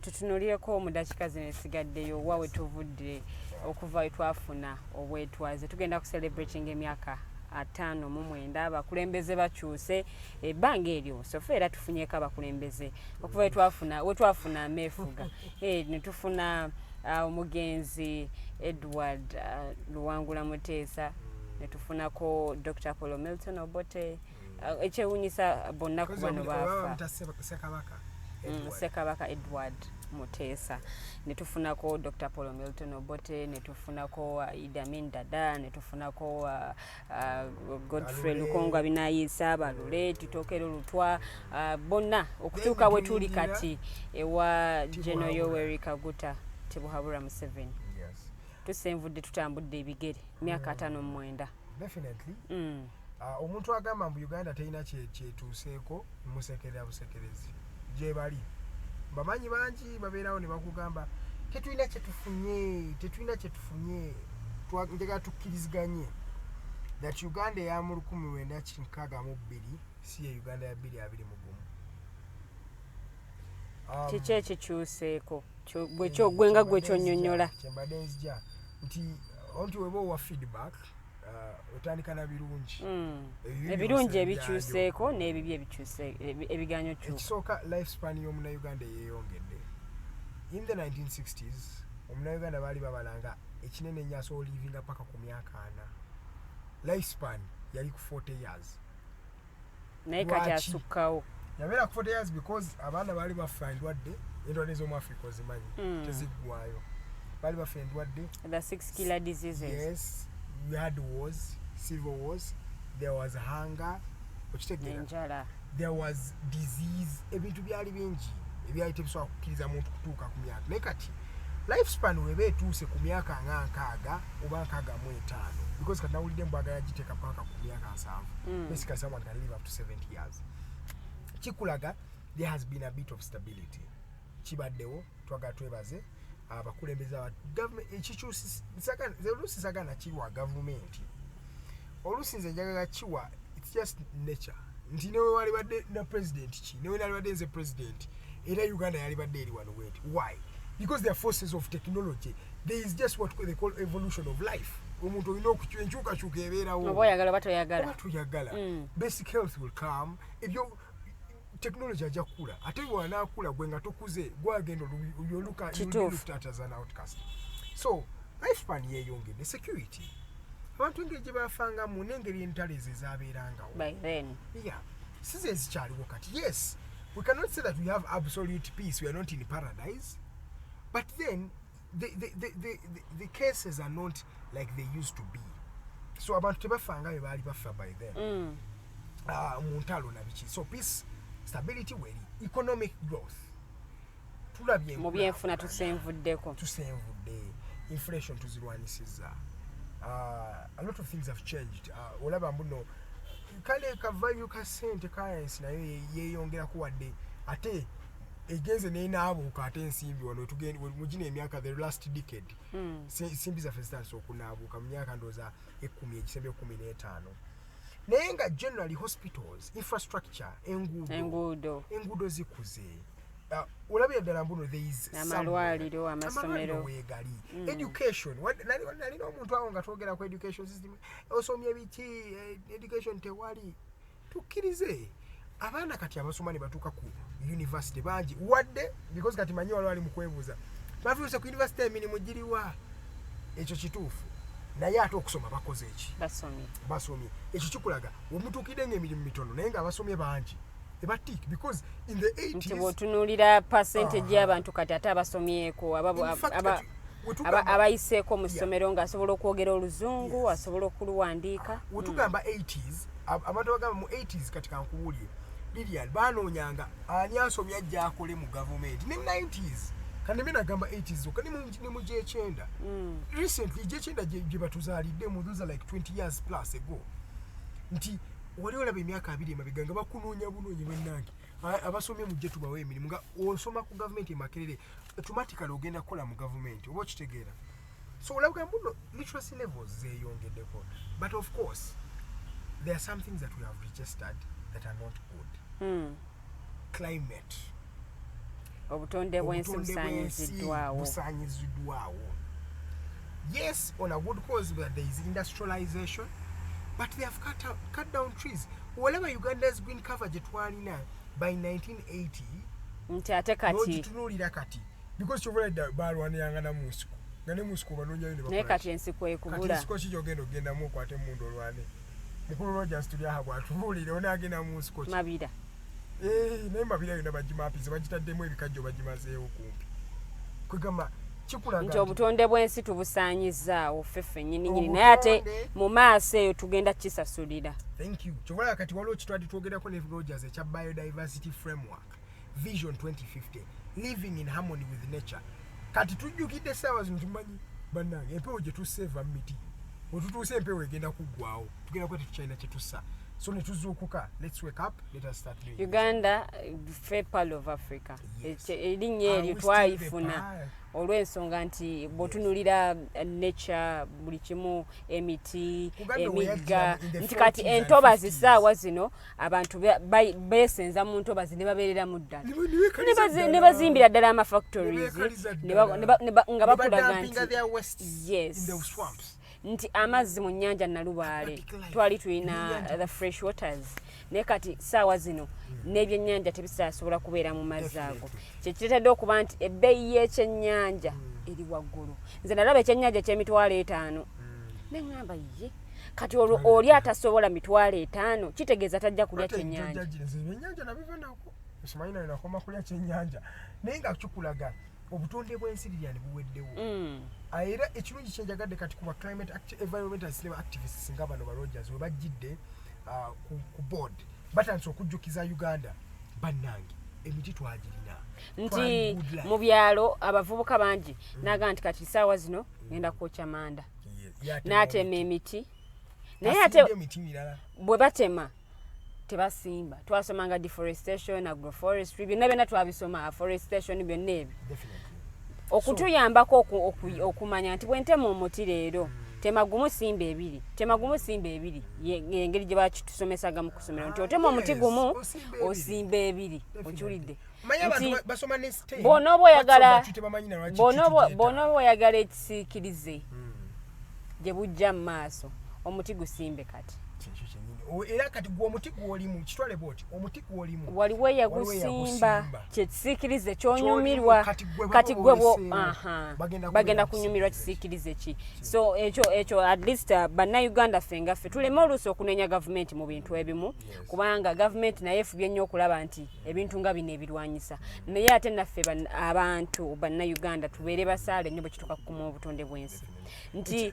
tutunulireko mu dakiika zino esigaddeyo wawe tuvudde okuva wetwafuna obwetwaze tugenda ku celebrating emyaka 59 abakulembeze bakyuse ebbanga eryo sofa era tufunyeko abakulembeze okuva wetwafuna ameefuga netufuna omugenzi Edward Luwangula Muteesa netufunako Dr. Apollo Milton Obote ekyewunyisa bonna ku bano baafa Sekabaka Edward Muteesa netufunako Dr. Apollo Milton Obote netufunako Idamin Dada netufunako Godfrey Lukonga binayisa balule tutokero lutwa bonna okutuuka we tuli kati ewa General Yoweri Kaguta Tebuhabura Museveni. Yes. Tusenvudde tutambudde ebigere myaka 59. Definitely. Omuntu agamba mu Uganda tayina kyetuuseeko musekerera busekerezi gye bali bamanyi bangi babeerawo ne bakugamba tetulina kyetufunye njagala tukkiriziganye that Uganda eya mu 1962 si ye Uganda ya 2021. Kiki ekikyuseeko gwe nga gwe kyonnyonnyola kyembadde nzija nti weba owa feedback otandika na birungi ebirungi ebikyuseeko n'ebibi ebiganyo kyuka. Ekisooka lifespan y'omunnayuganda yeeyongedde. In the 1960s omunnayuganda baali babalanga ekinene nnyo asobola olivinga paka ku myaka 4. Lifespan yali ku 40 years. naye kati asukkawo yabeera ku 40 years because abaana baali bafa endwadde endwadde z'omu Africa ozimanyi teziggwayo baali bafa endwadde the 6 killer diseases. Yes, we had wars, civil wars, there was hunger, enjala, there was disease, ebintu byali bingi ebyali tebisobola kukkiriza muntu kutuuka ku myaka naye kati lifespan weba etuuse ku myaka nga 60 oba 65 because kati nawulidde mbwagala giteeka paka ku myaka 7 basically someone can live up to 70 years kikulaga there has been a bit of stability kibaddewo twagala twebaze abakulembeze aba government ekikyusi oluusi sagana kiwa government oluusi nze njagala kiwa it's just nature nti newe wali badde na president ki newe nali badde nze president era Uganda yali badde eri wano weti why because there are forces of technology there is just what they call evolution of life omuntu olina enkyukakyuka ebeerawo oba oyagala batuyagala basic health will come ebyo technology ajja kukula ate bw'anaakula gwe nga tokuze gwagenda yoluka as an outcast so lifespan yeeyongedde security abantu engeri gye baafangamu n'engeri entalo ezo ezaabeerangawo by then size ezikyaliwo kati yes we cannot say that we have absolute peace we are not in paradise but then the cases are not like they used to be so abantu tebafanga be baali bafa by then mu ntalo na biki so peace stability weri economic growth tulabye mu byenfuna tusenvudde inflation tuzirwanisiza a lot of things have changed olaba mbuno kale kavayo ka sente currency nayo yeeyongera kuwadde ate egenze n'enaabuuka ate ensimbi wano tugende mugina emyaka the last decade simbi zaffe zitandise okunaabuuka mu myaka ndooza 10 egisembe 15 naye nga generally hospitals infrastructure enguudo zikuze olabira ddala mbuno there is amalwaliro amasomero weegali education nalina omuntu awo nga twogera ku education system osomye biki education tewali tukkirize abaana kati abasoma ne batuuka ku university bangi wadde because kati manyi waliwo ali mu kwebuuza bafiuse ku university emirimu giriwa ekyo kituufu naye ate okusoma bakoze eki basomye ekyo kikulaga omutuukidde ng'emirimu mitono naye nga abasomye bangi ebatik because in the 80s nti bw'otunuulira percentage y'abantu kati ate abasomyeko abayiseeko mu ssomero ng'asobola okwogera oluzungu asobola okuluwandiika wetugamba 80s abantu bagamba mu 80s kati kankuwulire Lilian baanoonyanga ani asomye ajja akole mu gavumenti ne 90s kandi mimi nagamba 80s zokka ne mu G9 recently G9 gye batuzaalidde mu those like 20 years plus ago nti wali olaba emyaka 2 emabega nga bakunoonya bunoonyi bwennange abasomye mujje tubawe emirimu nga osoma ku gavumenti emakerere automatically ogenda kukola mu gavumenti oba okitegeera so olabga mbuno literacy levels zeeyongeddeko but of course there are some things that we have registered that are not good climate obutonde bw'ensi busaanyiziddwawo yes on a good cause where there is industrialization but they have cut down trees whatever Uganda's green cover gye twalina by 1980 nti ate kati tunuulira kati because kyobola balwaniranga na musiko nga ne musiko banoonyayo naye kati ensiko ekubula ensiko kijogenda ogendamu okwate emundu olwane mukulu Rogers Tulyahabwe atubuulire onaagenda mu musiko mabira naye mabira yonna bagimapize bagitaddemu ebikajjo bagimazeewo kumpi kwegamba kikulaga nti obutonde bw'ensi tubusaanyizaawo ffeffe nnyini naye ate mu maaso eyo tugenda kisasulira thank you kyobola kati waliwo kitwali twogerako ne Rogers ekya biodiversity framework vision 2050 living in harmony with nature kati tujjukidde essaawa zino tumanyi bannange empewo gye tuseeva mu miti wetutuuse empewo egenda kuggwawo tugenda kwete tukyalina kye tussa so ne tuzuukuka let's wake up let us start doing Uganda fair part of Africa erinnya eryo twayifuna olw'ensonga nti bw'otunulira nature buli kimu emiti emigga nti kati entobazi ssaawa zino abantu beesenza mu ntobazi ne babeereramu ddala ne bazimbira ddala amafactories nga bakulaga nti yes nti amazzi mu nnyanja Nalubaale twali tulina the fresh waters naye kati ssaawa zino n'ebyennyanja tebisasobola kubeera mu mazzi ago kyekireetedde okuba nti ebbeeyi y'ekyennyanja eri waggulu nze nalaba ekyennyanja ky'emitwalo 5 ne ŋŋamba ye kati oli atasobola mitwalo 5 kitegeeza tajja kulya kyennyanja. Ennyanja nabiva nako simanyi nayo nakoma kulya kyennyanja naye nga kikulaga obutonde bw'ensi Lilian buweddewo. Era ekirungi kyenjagadde kati kuba climate environmentalist ne activists nga bano ba Rogers we bajjidde ku board batandise okujjukiza Uganda bannange emiti twagirina nti mu byalo abavubuka bangi naga nti kati ssaawa zino ngenda kwokya manda n'atema emiti naye ate bwe batema tebasimba. Twasomanga deforestation, agroforestry, byonna twabisoma, afforestation byonna ebyo okutuyambako okumanya nti bwentema omuti leero temagumu simba ebiri engeri gye bakitusomesaga mu kusomero nti otema omuti gumu osimba ebiri. Okiwulidde bw'onooba oyagala ekisiikirize gye bujja mu maaso omuti gusimbe kati. Era kati gwo omuti gw'olimu kitwale bwoti omuti gw'olimu waliwo eyagusimba kyekisiikirize kyonyumirwa kati gwe bagenda kunyumirwa kisiikirize ki. So ekyo at least bannayuganda ffe ngaffe tuleme oluusi okunenya gavumenti mu bintu ebimu kubanga gavumenti naye efubye nnyo okulaba nti ebintu nga bino ebirwanyisa naye ate naffe abantu bannayuganda tubeere basaale nnyo bwe kituuka kukuma obutonde bw'ensi nti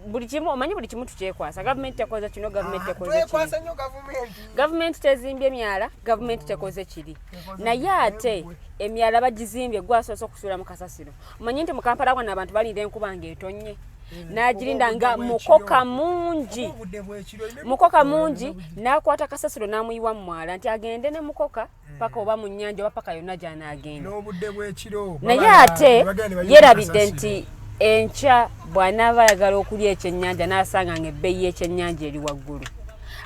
buli kimu omanyi buli kimu tukyekwasa. Gavumenti tekoze kino gavumenti tezimbye emyala gavumenti tekoze kiri naye ate emyala bagizimbye gwasoose okusuula mu kasasiro. Omanyi nti mu Kampala wano abantu balinda enkuba ng'etonye n'agirinda nga mukoka mungi n'akwata kasasiro n'amuyiwa mu mwala nti agende ne mukoka paka oba mu nnyanja oba paka yonna gy'anaagenda. Naye ate yerabidde nti enkya bw'anaaba ayagala okulya ekyennyanja n'asanga ng'ebbeeyi y'ekyennyanja eri waggulu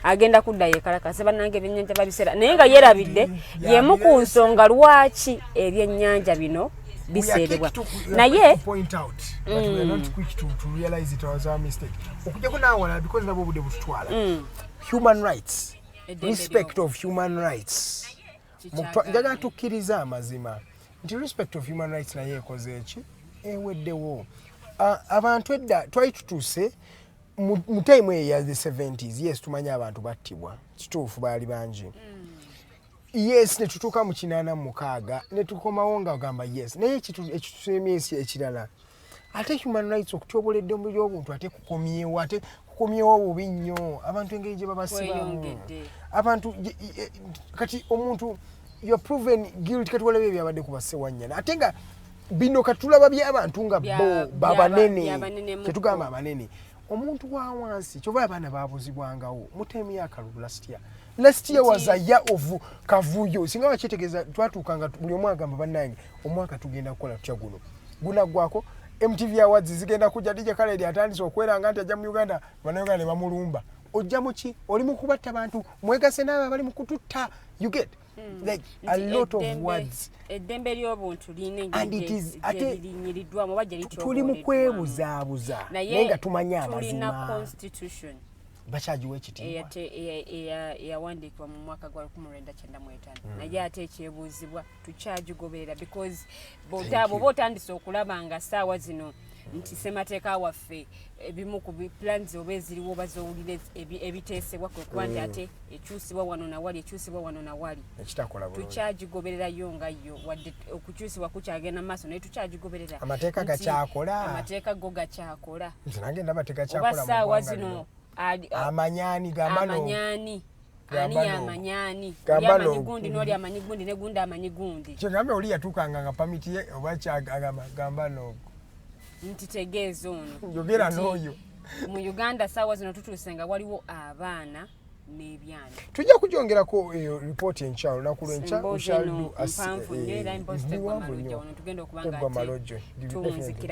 agenda kudda yeekalakase bannange ebyennyanja babisera naye nga yeerabidde yemu ku nsonga lwaki ebyennyanja bino biseerebwa. Naye okujjako naawala because nabo obudde bututwala human rights, respect of human rights. Njagala tukkiriza amazima nti respect of human rights naye ekoze eki eweddewo. Abantu edda twali tutuuse mu time eya the 70s. Yes, tumanya abantu battibwa kituufu baali bangi. Yes, ne tutuuka mu 86 ne tukomawo nga ogamba yes naye ekitusemyesi ekirala ate human rights okutyoboledde mu by'obuntu ate kukomyewo obubi nnyo abantu engeri gye babasibamu abantu kati omuntu you're proven guilty kati walabe byabadde kubasewanyana ate nga bino katulaba by'abantu nga bo babanene tetugamba abanene omuntu wa wansi kyova abaana baabuzibwangawo mutemu yakalulu last year was a year of kavuyo singa bakitegeeza twatuukanga buli omu agamba bannange omwaka tugenda kukola tutya gunaggwako MTV Awards zigenda kujja DJ Khaled atandise okweranga nti ajja mu Uganda bannayuganda ne bamulumba ojja mu ki oli mu kubatta abantu mwegase n'abo abali mu kututta you get like a lot of words eddembe ly'obuntu linyiriddwamu bajja tuli mu kwebuzaabuza naye nga tumanye amazima constitution bakyagiwa ekitiibwa eyawandiikibwa mu mwaka gwa 1995 naye ate ekyebuuzibwa tukyagigoberera because bw'oba otandise okulaba nga ssaawa zino nti ssemateeka waffe ebimu ku plans oba eziriwo oba zowulire ebiteesebwa kwe kuba nti ate ekyusibwa wano na wali tukyagigobererayo nga yo wadde okukyusibwa kukyagenda mu maaso naye tukyagigoberera amateeka go gakyakola oba ssaawa zino amanyani ani amanyaani amanyi gundi n'oli amanyi gundi ne gundi amanyi gundi kyegambe oli yatuukanga nga pamiti ye oba kyagamba n'ogwo nti tegeeza ono njogera n'oyo mu Uganda ssaawa zino tutuuse nga waliwo abaana n'ebyana tujja kujongerako ripooti enkya olunaku lw'enkya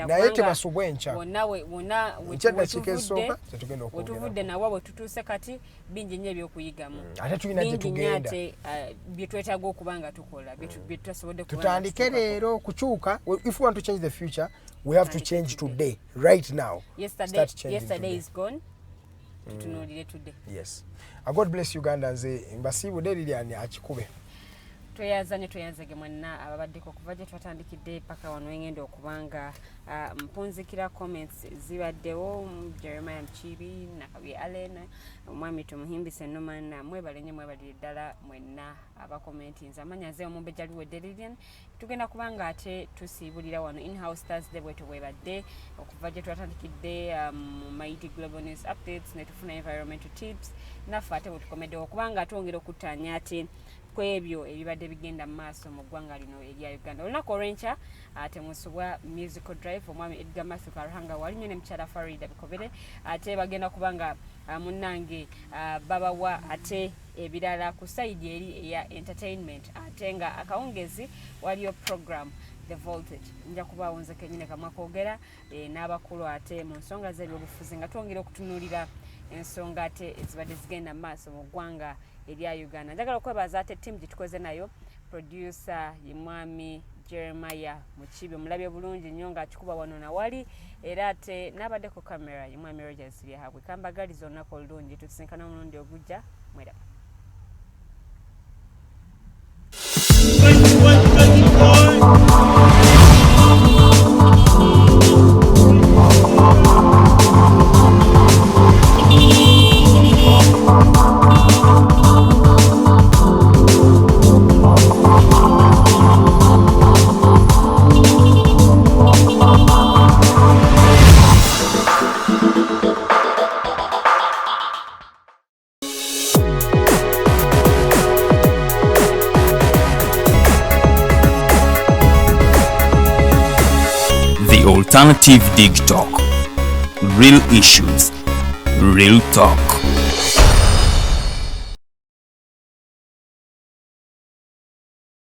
naye tebasubwa enkya wetuvudde nawe bwe tutuuse kati bingi nnyo ebyokuyigamu ate tulina gye tugenda bye twetaaga okuba nga tukola bye tutasobodde tutandike leero kukyuka if we want to change the future we have to change today right now. Yesterday is gone. Tutunuulire today. Yes. God bless Uganda nze mbasiibudde Lilian akikube. tweyanzege mwenna ababaddeko okuva gye twatandikidde paka wano engenda okubanga mpunzikira comments zibaddewo Jeremiah Mchibi Nakabi Allen omwami tumuhimbise Noman mwebalenye mwebalire ddala mwenna abakomentinza amanya nze omumbejja Luwedde Lilian tugenda kubanga ate tusiibulira wano in-house Thursday bwetu bwebadde okuva gye twatandikidde Mighty Global News Updates ne tufuna environmental tips naffe ate bwetukomeddewo okubanga atwongera okutanya ate kwebyo ebibadde bigenda maaso mu ggwanga lino erya Uganda. Olunaku olw'enkya temusubwa musical drive omwami Edgar Mathew Karuhanga walinyo ne mukyala Farida Bikobere ate bagenda kubanga munnange babawa ate ebirala ku side eri eya entertainment ate nga akawungezi waliyo program The Voltage nja kubaawo nze kennyini kamwe koogera n'abakulu ate mu nsonga z'ebyobufuzi nga twongera okutunuulira ensonga ate ezibadde zigenda maaso mu ggwanga erya Uganda. Njagala okwebaza ate ttiimu gye tukoze nayo producer ye mwami Jeremiah Mukibi omulabye bulungi nnyo ng'akikuba wano na wali era ate n'abadde ku kamera ye mwami Rogers Tulyahabwe kambagaliza olunaku olulungi tusinkana omulundi ogujja mweraba. Alternative Dig Talk. Real issues, real talk.